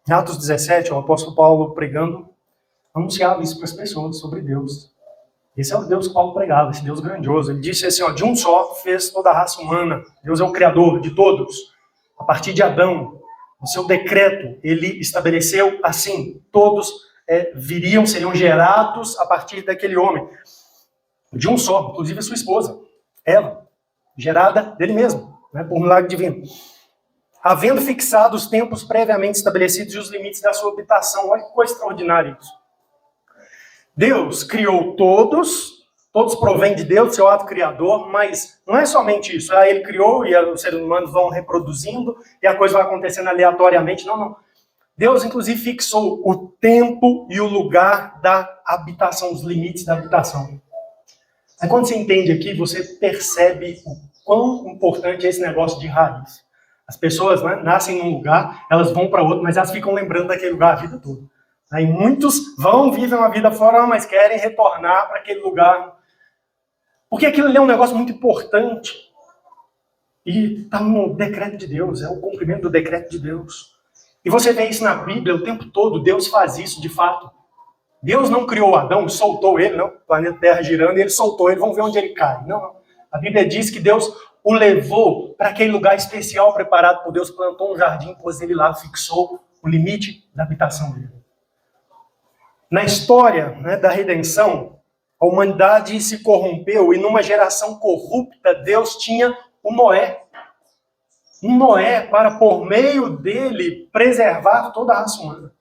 Em Atos 17, o apóstolo Paulo pregando, anunciava isso para as pessoas sobre Deus. Esse é o Deus que Paulo pregava, esse Deus grandioso. Ele disse assim, de um só fez toda a raça humana. Deus é o Criador de todos. A partir de Adão, o seu decreto, ele estabeleceu assim, todos seriam gerados a partir daquele homem. De um só, inclusive a sua esposa, ela, gerada dele mesmo, por milagre divino. Havendo fixado os tempos previamente estabelecidos e os limites da sua habitação. Olha que coisa extraordinária isso. Deus criou todos todos provêm de Deus, seu ato criador, mas não é somente isso. Ele criou e os seres humanos vão reproduzindo e a coisa vai acontecendo aleatoriamente. Não, não. Deus, inclusive, fixou o tempo e o lugar da habitação, os limites da habitação. Aí quando você entende aqui, você percebe o quão importante é esse negócio de raiz. As pessoas, né, nascem num lugar, elas vão para outro, mas elas ficam lembrando daquele lugar a vida toda. Aí muitos vivem uma vida fora, mas querem retornar para aquele lugar. Porque aquilo ali é um negócio muito importante. E está no decreto de Deus, é o cumprimento do decreto de Deus. E você vê isso na Bíblia o tempo todo, Deus faz isso de fato. Deus não criou Adão, soltou ele, não, o planeta Terra girando, e ele soltou ele, vamos ver onde ele cai. Não, não. A Bíblia diz que Deus o levou para aquele lugar especial preparado por Deus, plantou um jardim, pôs ele lá, fixou o limite da habitação dele. Na história, né, da redenção, a humanidade se corrompeu e numa geração corrupta, Deus tinha o Noé. Um Noé para, por meio dele, preservar toda a raça humana.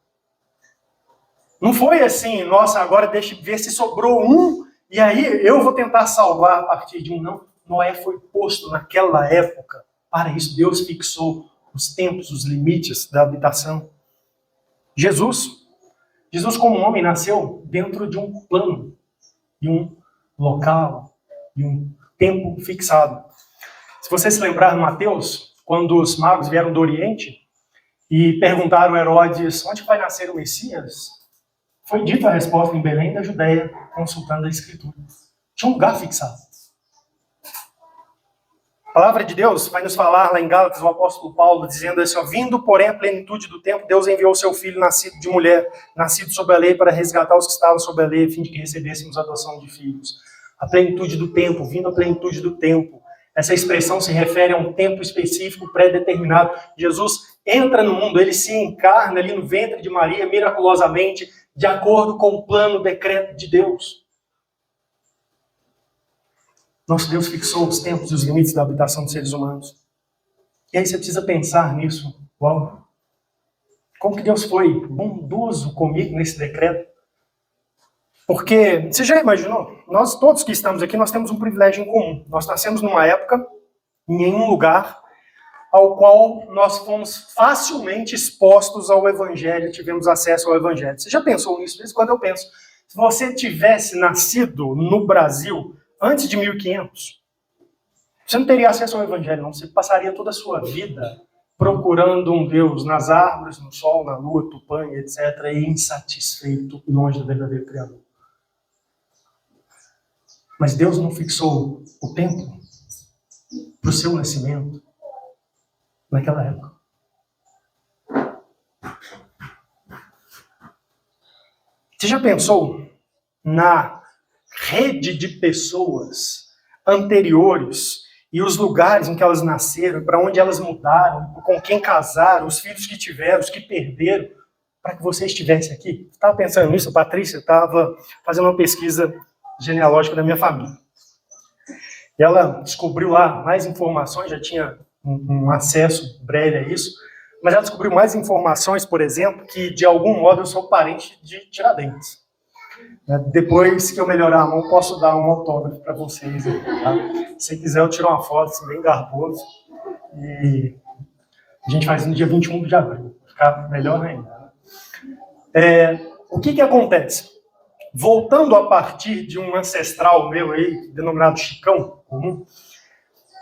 Não foi assim, nossa, agora deixa eu ver se sobrou um, e aí eu vou tentar salvar a partir de um. Não, Noé foi posto naquela época. Para isso, Deus fixou os tempos, os limites da habitação. Jesus como homem, nasceu dentro de um plano, de um local, de um tempo fixado. Se você se lembrar, Mateus, quando os magos vieram do Oriente e perguntaram a Herodes onde vai nascer o Messias, foi dita a resposta em Belém da Judéia, consultando a Escritura. Tinha um lugar fixado. A palavra de Deus vai nos falar lá em Gálatas, o apóstolo Paulo, dizendo assim, vindo, porém, a plenitude do tempo, Deus enviou o seu filho, nascido de mulher, nascido sob a lei, para resgatar os que estavam sob a lei, a fim de que recebêssemos a adoção de filhos. A plenitude do tempo, vindo a plenitude do tempo. Essa expressão se refere a um tempo específico, pré-determinado. Jesus entra no mundo, ele se encarna ali no ventre de Maria, miraculosamente, de acordo com o plano, o decreto de Deus. Nosso Deus fixou os tempos e os limites da habitação dos seres humanos. E aí você precisa pensar nisso. Uau! Como que Deus foi bondoso comigo nesse decreto? Porque, você já imaginou? Nós todos que estamos aqui, nós temos um privilégio em comum. Nós nascemos numa época, em um lugar, ao qual nós fomos facilmente expostos ao Evangelho, tivemos acesso ao Evangelho. Você já pensou nisso? Isso quando eu penso. Se você tivesse nascido no Brasil antes de 1500, você não teria acesso ao Evangelho, não. Você passaria toda a sua vida procurando um Deus nas árvores, no sol, na lua, Tupã, etc., e insatisfeito e longe do verdadeiro Criador. Mas Deus não fixou o tempo para o seu nascimento naquela época. Você já pensou na rede de pessoas anteriores e os lugares em que elas nasceram, para onde elas mudaram, com quem casaram, os filhos que tiveram, os que perderam, para que você estivesse aqui? Eu estava pensando nisso, a Patrícia estava fazendo uma pesquisa genealógica da minha família. E ela descobriu lá mais informações, já tinha um acesso breve a isso, mas ela descobriu mais informações, por exemplo, que de algum modo eu sou parente de Tiradentes. Depois que eu melhorar a mão, posso dar um autógrafo para vocês. Tá? Se quiser, eu tiro uma foto assim, bem garboso. E a gente faz no dia 21 de abril. Ficar melhor ainda. O que acontece? Voltando a partir de um ancestral meu aí, denominado Chicão, comum,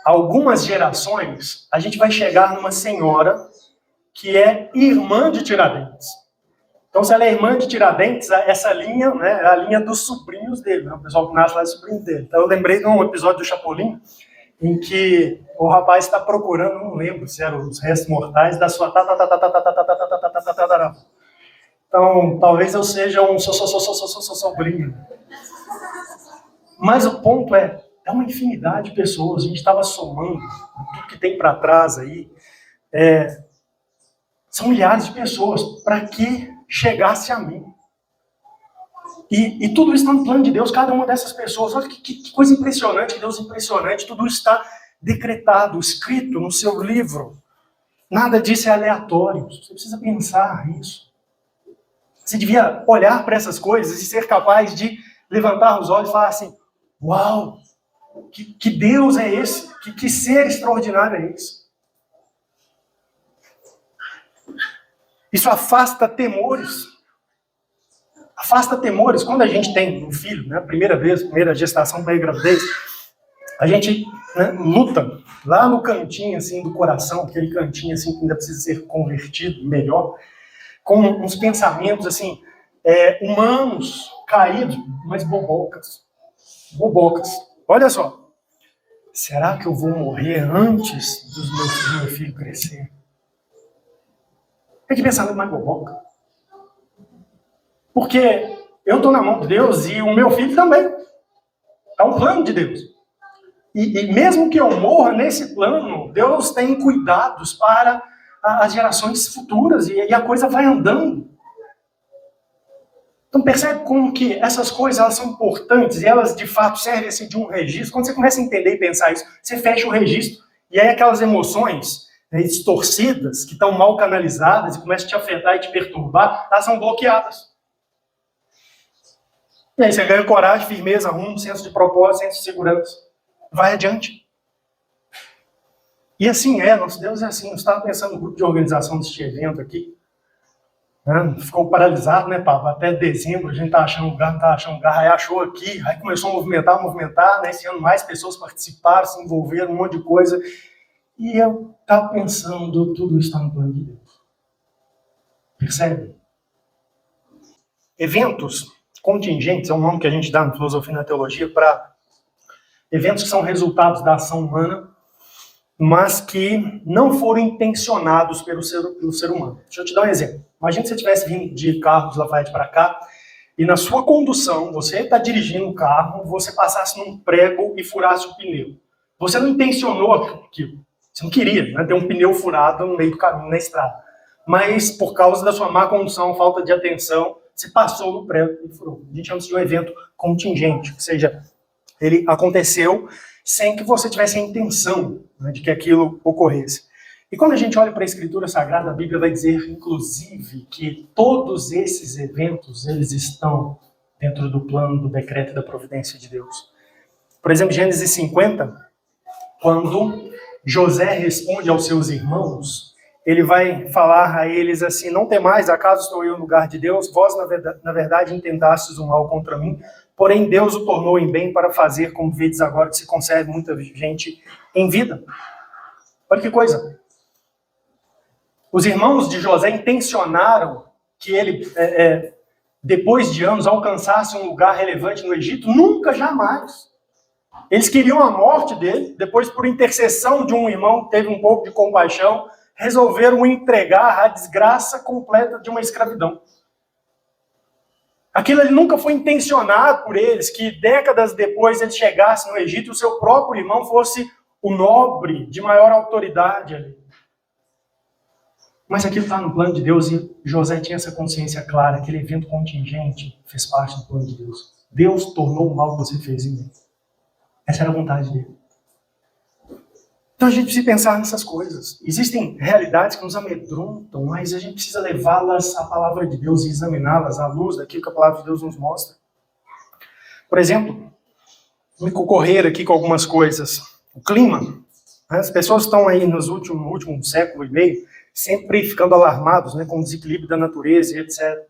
algumas gerações, a gente vai chegar numa senhora que é irmã de Tiradentes. Então, se ela é irmã de Tiradentes, essa linha, né, é a linha dos sobrinhos dele, né, o pessoal que nasce lá é sobrinho dele. Então, eu lembrei de um episódio do Chapolin, em que o rapaz está procurando, não lembro se eram os restos mortais, da sua tataravó. Então, talvez eu seja um sobrinho. Mas o ponto é uma infinidade de pessoas. A gente estava somando tudo que tem para trás aí. São milhares de pessoas para que chegasse a mim. E tudo isso está no plano de Deus, cada uma dessas pessoas. Olha que coisa impressionante, que Deus impressionante. Tudo isso está decretado, escrito no seu livro. Nada disso é aleatório. Você precisa pensar nisso. Você devia olhar para essas coisas e ser capaz de levantar os olhos e falar assim, Uau! Que Deus é esse? Que ser extraordinário é esse? Isso afasta temores. Afasta temores. Quando a gente tem um filho, né, primeira gestação para a gravidez, a gente, né, luta lá no cantinho assim, do coração, aquele cantinho assim, que ainda precisa ser convertido melhor, com uns pensamentos assim, humanos, caídos, mas bobocas. Bobocas. Olha só. Será que eu vou morrer antes do meu filho crescer? É que pensamento mais boboca. Porque eu estou na mão de Deus e o meu filho também. É um plano de Deus. E mesmo que eu morra nesse plano, Deus tem cuidados para as gerações futuras e a coisa vai andando. Então percebe como que essas coisas elas são importantes e elas de fato servem assim, de um registro. Quando você começa a entender e pensar isso, você fecha o registro e aí aquelas emoções, né, distorcidas, que estão mal canalizadas e começam a te afetar e te perturbar, elas são bloqueadas. E aí você ganha coragem, firmeza, rumo, senso de propósito, senso de segurança. Vai adiante. E assim nosso Deus é assim. Eu estava pensando no grupo de organização deste evento aqui. Né? Ficou paralisado, né, Pablo? Até dezembro a gente estava achando lugar, não estava achando lugar, aí achou aqui, aí começou a movimentar, né? Esse ano mais pessoas participaram, se envolveram, um monte de coisa. E eu estava pensando, tudo isso está no plano de Deus. Percebe? Eventos contingentes é um nome que a gente dá na filosofia e na teologia para eventos que são resultados da ação humana, mas que não foram intencionados pelo ser humano. Deixa eu te dar um exemplo. Imagina que você estivesse vindo de carro de Lafayette para cá, e na sua condução, você está dirigindo um carro, você passasse num prego e furasse o pneu. Você não intencionou aquilo. Você não queria, né, ter um pneu furado no meio do caminho, na estrada. Mas, por causa da sua má condução, falta de atenção, você passou no prego e furou. A gente chama isso de um evento contingente, ou seja, ele aconteceu sem que você tivesse a intenção, né, de que aquilo ocorresse. E quando a gente olha para a Escritura Sagrada, a Bíblia vai dizer, inclusive, que todos esses eventos, eles estão dentro do plano, do decreto e da providência de Deus. Por exemplo, Gênesis 50, quando José responde aos seus irmãos, ele vai falar a eles assim: não temais, acaso estou eu no lugar de Deus? Vós, na verdade, intentastes o mal contra mim, porém Deus o tornou em bem para fazer, como vedes agora, que se conserve muita gente em vida. Olha que coisa. Os irmãos de José intencionaram que ele, depois de anos, alcançasse um lugar relevante no Egito? Nunca, jamais. Eles queriam a morte dele, depois, por intercessão de um irmão que teve um pouco de compaixão, resolveram entregar a desgraça completa de uma escravidão. Aquilo ele nunca foi intencionado por eles, que décadas depois ele chegasse no Egito e o seu próprio irmão fosse o nobre de maior autoridade ali. Mas aquilo está no plano de Deus e José tinha essa consciência clara, aquele evento contingente fez parte do plano de Deus. Deus tornou o mal que você fez em mim. Essa era a vontade dele. Então a gente precisa pensar nessas coisas. Existem realidades que nos amedrontam, mas a gente precisa levá-las à palavra de Deus e examiná-las à luz daquilo que a palavra de Deus nos mostra. Por exemplo, vou me correr aqui com algumas coisas. O clima. As pessoas estão aí no último século e meio sempre ficando alarmados, né, com o desequilíbrio da natureza e etc.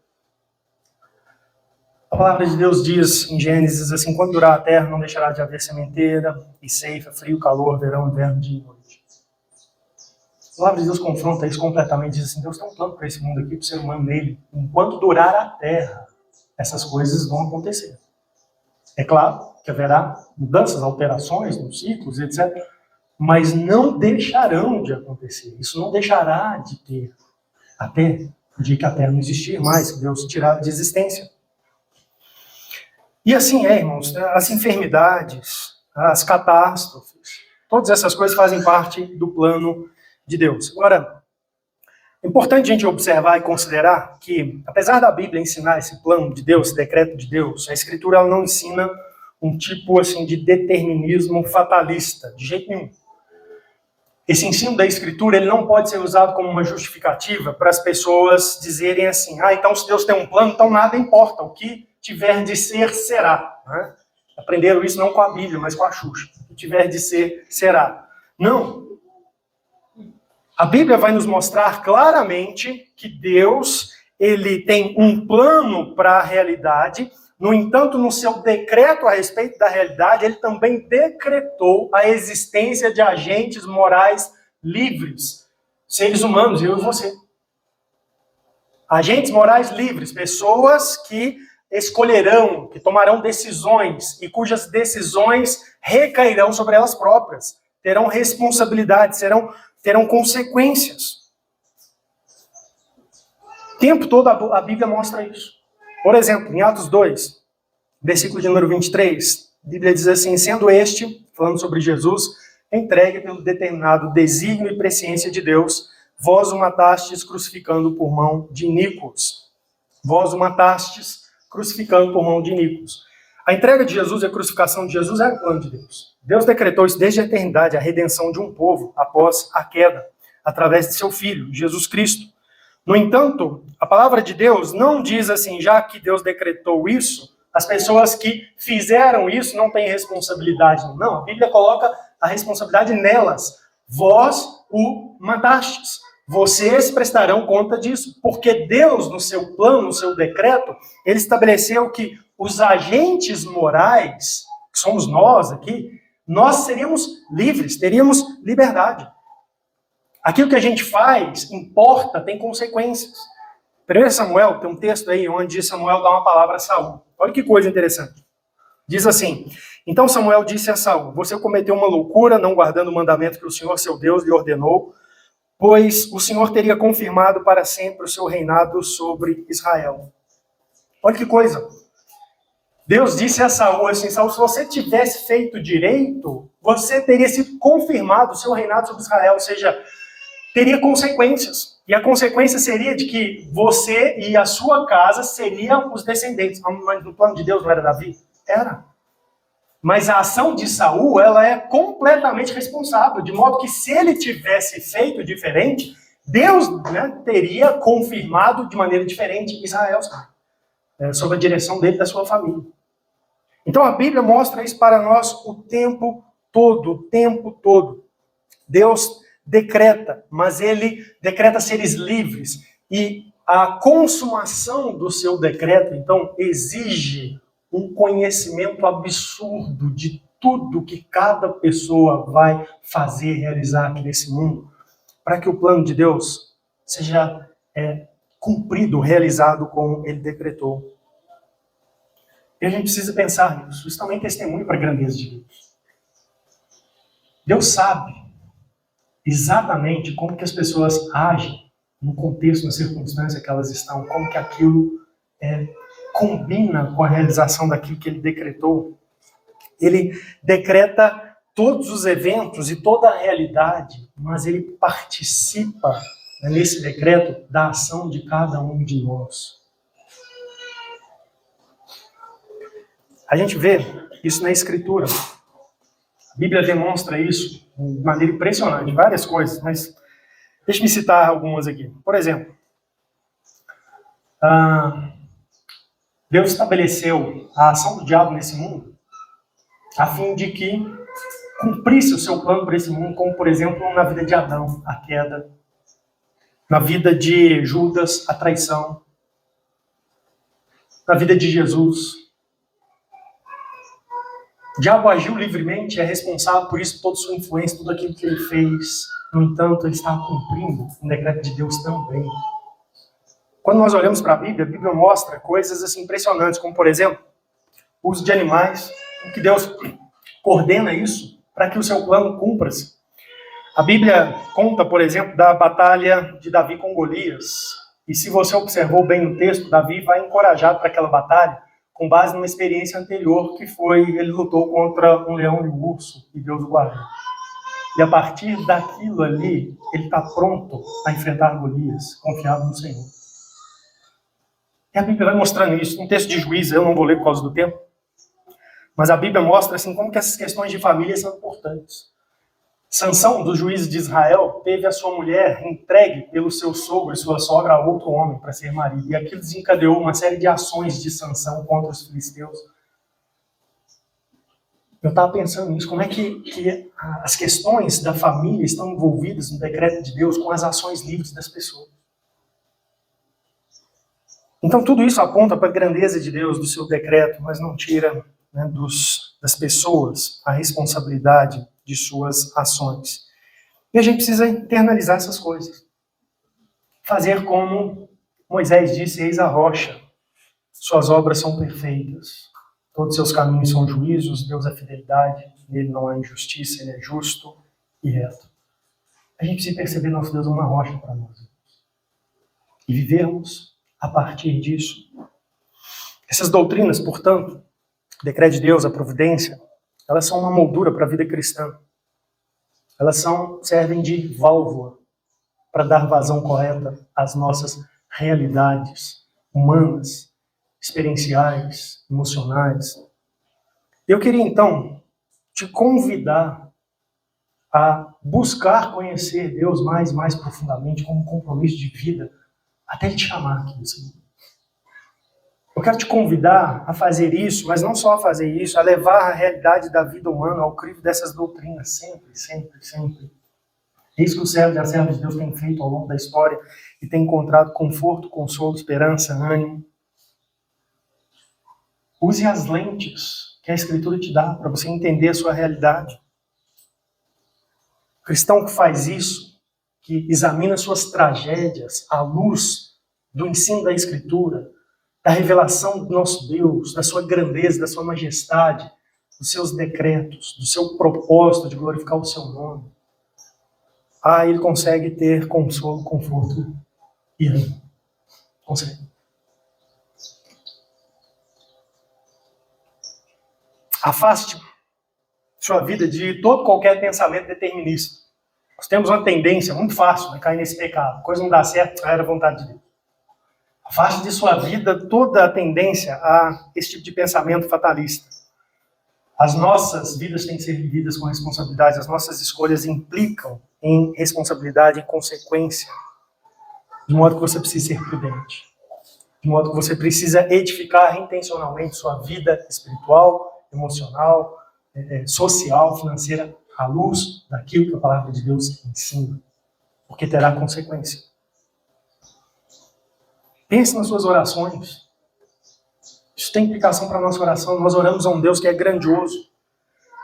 A palavra de Deus diz em Gênesis assim: quando durar a terra não deixará de haver sementeira e ceifa, frio, calor, verão, inverno, dia e noite. A palavra de Deus confronta isso completamente, diz assim: Deus tem um plano para esse mundo aqui, para o ser humano nele. Enquanto durar a terra, essas coisas vão acontecer. É claro que haverá mudanças, alterações nos ciclos, etc., mas não deixarão de acontecer. Isso não deixará de ter até o dia que a terra não existir mais, que Deus tirar de existência. E assim irmãos, as enfermidades, as catástrofes, todas essas coisas fazem parte do plano de Deus. Agora, é importante a gente observar e considerar que, apesar da Bíblia ensinar esse plano de Deus, esse decreto de Deus, a Escritura ela não ensina um tipo assim de determinismo fatalista, de jeito nenhum. Esse ensino da Escritura ele não pode ser usado como uma justificativa para as pessoas dizerem assim: então se Deus tem um plano, então nada importa, o que tiver de ser, será. Né? Aprenderam isso não com a Bíblia, mas com a Xuxa. O que tiver de ser, será. Não. A Bíblia vai nos mostrar claramente que Deus, ele tem um plano para a realidade. No entanto, no seu decreto a respeito da realidade, ele também decretou a existência de agentes morais livres. Seres humanos, eu e você. Agentes morais livres, pessoas que escolherão, que tomarão decisões e cujas decisões recairão sobre elas próprias. Terão responsabilidade, terão consequências. O tempo todo a Bíblia mostra isso. Por exemplo, em Atos 2, versículo de número 23, a Bíblia diz assim: sendo este, falando sobre Jesus, entregue pelo determinado desígnio e presciência de Deus, vós o matastes crucificando por mão de iníquos. Vós o matastes crucificando por mão de iníquos. A entrega de Jesus e a crucificação de Jesus era o plano de Deus. Deus decretou isso desde a eternidade, a redenção de um povo após a queda, através de seu Filho, Jesus Cristo. No entanto, a palavra de Deus não diz assim, já que Deus decretou isso, as pessoas que fizeram isso não têm responsabilidade. Não, a Bíblia coloca a responsabilidade nelas. Vós o matastes. Vocês prestarão conta disso. Porque Deus, no seu plano, no seu decreto, ele estabeleceu que os agentes morais, que somos nós aqui, nós seríamos livres, teríamos liberdade. Aquilo que a gente faz importa, tem consequências. 1 Samuel, tem um texto aí onde Samuel dá uma palavra a Saul. Olha que coisa interessante. Diz assim: então Samuel disse a Saul: você cometeu uma loucura, não guardando o mandamento que o Senhor, seu Deus, lhe ordenou, pois o Senhor teria confirmado para sempre o seu reinado sobre Israel. Olha que coisa. Deus disse a Saul assim: Saul, se você tivesse feito direito, você teria sido confirmado o seu reinado sobre Israel, ou seja, teria consequências. E a consequência seria de que você e a sua casa seriam os descendentes. Mas no plano de Deus não era Davi? Era. Mas a ação de Saul, ela é completamente responsável, de modo que se ele tivesse feito diferente, Deus, teria confirmado de maneira diferente Israel, sob a direção dele e da sua família. Então a Bíblia mostra isso para nós o tempo todo. Deus decreta, mas ele decreta seres livres. E a consumação do seu decreto, então, exige um conhecimento absurdo de tudo que cada pessoa vai fazer, realizar aqui nesse mundo, para que o plano de Deus seja cumprido, realizado como ele decretou. E a gente precisa pensar nisso. Isso também é testemunho para a grandeza de Deus. Deus sabe exatamente como que as pessoas agem no contexto, na circunstância que elas estão, como que aquilo combina com a realização daquilo que ele decretou. Ele decreta todos os eventos e toda a realidade, mas ele participa nesse decreto da ação de cada um de nós. A gente vê isso na Escritura. A Bíblia demonstra isso de maneira impressionante, várias coisas, mas deixe-me citar algumas aqui. Por exemplo, Deus estabeleceu a ação do diabo nesse mundo a fim de que cumprisse o seu plano para esse mundo, como, por exemplo, na vida de Adão, a queda, na vida de Judas, a traição, na vida de Jesus. O diabo agiu livremente, é responsável por isso, toda sua influência, tudo aquilo que ele fez. No entanto, ele está cumprindo um decreto de Deus também. Quando nós olhamos para a Bíblia mostra coisas assim impressionantes, como, por exemplo, o uso de animais, que Deus ordena isso para que o seu plano cumpra-se. A Bíblia conta, por exemplo, da batalha de Davi com Golias. E se você observou bem no texto, Davi vai encorajado para aquela batalha, com base numa experiência anterior, que foi, ele lutou contra um leão e um urso, e Deus o guardou. E a partir daquilo ali, ele está pronto a enfrentar Golias, confiado no Senhor. E a Bíblia vai mostrando isso. No texto de Juízes, eu não vou ler por causa do tempo, mas a Bíblia mostra assim, como que essas questões de família são importantes. Sansão, dos juízes de Israel, teve a sua mulher entregue pelo seu sogro e sua sogra a outro homem para ser marido. E aquilo desencadeou uma série de ações de Sansão contra os filisteus. Eu estava pensando nisso, como é que as questões da família estão envolvidas no decreto de Deus com as ações livres das pessoas. Então tudo isso aponta para a grandeza de Deus, do seu decreto, mas não tira, né, das pessoas a responsabilidade de suas ações. E a gente precisa internalizar essas coisas. Fazer como Moisés disse: eis a rocha, suas obras são perfeitas, todos seus caminhos são juízos, Deus é fidelidade, nele não há injustiça, ele é justo e reto. A gente precisa perceber nosso Deus é uma rocha para nós. E vivermos a partir disso. Essas doutrinas, portanto, o decreto de Deus, a providência, elas são uma moldura para a vida cristã. Elas servem de válvula para dar vazão correta às nossas realidades humanas, experienciais, emocionais. Eu queria, então, te convidar a buscar conhecer Deus mais profundamente como um compromisso de vida, até Ele te chamar aqui. Eu quero te convidar a fazer isso, mas não só a fazer isso, a levar a realidade da vida humana ao crivo dessas doutrinas, sempre. É isso que os servos e as servas de Deus têm feito ao longo da história e têm encontrado conforto, consolo, esperança, ânimo. Use as lentes que a Escritura te dá para você entender a sua realidade. O cristão que faz isso, que examina suas tragédias à luz do ensino da Escritura, da revelação do nosso Deus, da sua grandeza, da sua majestade, dos seus decretos, do seu propósito de glorificar o seu nome, ele consegue ter consolo, conforto e ânimo. Consegue. Afaste sua vida de todo qualquer pensamento determinista. Nós temos uma tendência muito fácil de cair nesse pecado. A coisa não dá certo, era a vontade de Deus. Afaste de sua vida toda a tendência a esse tipo de pensamento fatalista. As nossas vidas têm que ser vividas com responsabilidade, as nossas escolhas implicam em responsabilidade, em consequência, de modo que você precisa ser prudente, de modo que você precisa edificar intencionalmente sua vida espiritual, emocional, social, financeira, à luz daquilo que a palavra de Deus ensina, porque terá consequência. Pense nas suas orações. Isso tem implicação para a nossa oração. Nós oramos a um Deus que é grandioso,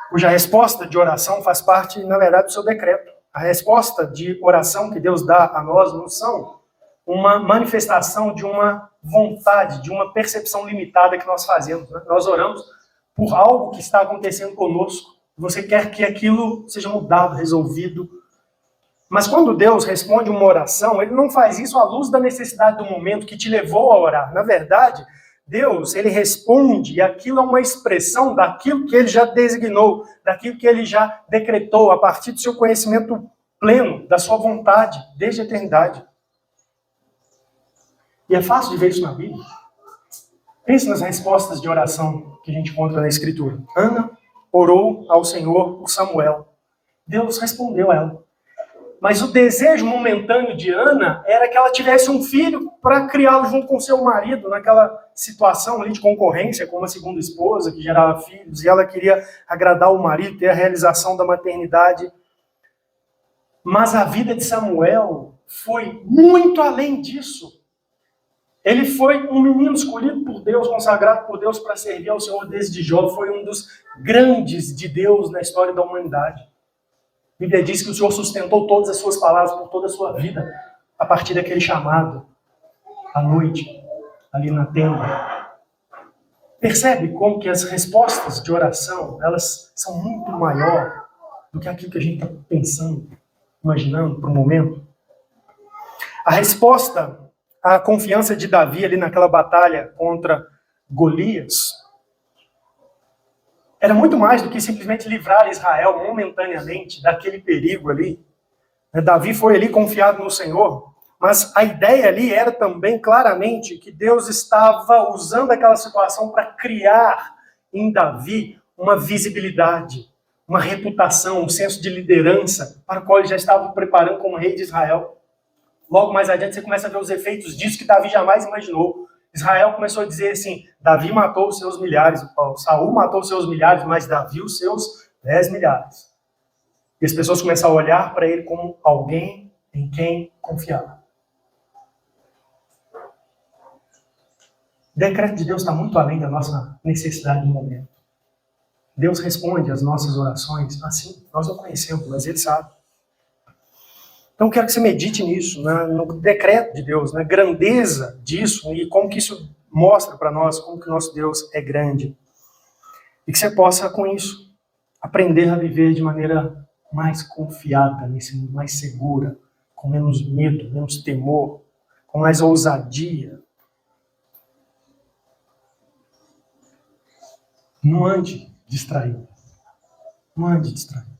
cuja resposta de oração faz parte, na verdade, do seu decreto. A resposta de oração que Deus dá a nós não são uma manifestação de uma vontade, de uma percepção limitada que nós fazemos. Né? Nós oramos por algo que está acontecendo conosco. Você quer que aquilo seja mudado, resolvido. Mas quando Deus responde uma oração, Ele não faz isso à luz da necessidade do momento que te levou a orar. Na verdade, Deus, Ele responde e aquilo é uma expressão daquilo que Ele já designou, daquilo que Ele já decretou, a partir do seu conhecimento pleno, da sua vontade, desde a eternidade. E é fácil de ver isso na Bíblia. Pense nas respostas de oração que a gente encontra na Escritura. Ana orou ao Senhor por Samuel. Deus respondeu a ela. Mas o desejo momentâneo de Ana era que ela tivesse um filho para criá-lo junto com seu marido, naquela situação ali de concorrência com uma segunda esposa que gerava filhos, e ela queria agradar o marido, ter a realização da maternidade. Mas a vida de Samuel foi muito além disso. Ele foi um menino escolhido por Deus, consagrado por Deus para servir ao Senhor desde Jó. Foi um dos grandes de Deus na história da humanidade. A Bíblia diz que o Senhor sustentou todas as suas palavras por toda a sua vida, a partir daquele chamado, à noite, ali na tenda. Percebe como que as respostas de oração, elas são muito maior do que aquilo que a gente está pensando, imaginando para o momento? A resposta à confiança de Davi ali naquela batalha contra Golias era muito mais do que simplesmente livrar Israel momentaneamente daquele perigo ali. Davi foi ali confiado no Senhor, mas a ideia ali era também claramente que Deus estava usando aquela situação para criar em Davi uma visibilidade, uma reputação, um senso de liderança para o qual ele já estava preparando como rei de Israel. Logo mais adiante você começa a ver os efeitos disso que Davi jamais imaginou. Israel começou a dizer assim, Davi matou os seus milhares, Saul matou os seus milhares, mas Davi os seus 10 milhares. E as pessoas começaram a olhar para ele como alguém em quem confiar. O decreto de Deus está muito além da nossa necessidade no momento. Deus responde às nossas orações assim. Nós não conhecemos, mas Ele sabe. Então eu quero que você medite nisso, no decreto de Deus, na grandeza disso e como que isso mostra para nós como que o nosso Deus é grande. E que você possa, com isso, aprender a viver de maneira mais confiada, mais segura, com menos medo, menos temor, com mais ousadia. Não ande distraído. Não ande distraído.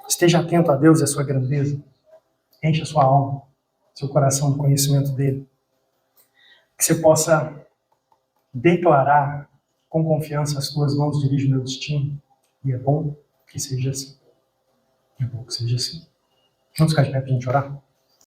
Esteja atento a Deus e a sua grandeza. Enche a sua alma, seu coração do conhecimento dele. Que você possa declarar com confiança: as tuas mãos dirigem o meu destino. E é bom que seja assim. É bom que seja assim. Vamos ficar de pé para a gente orar?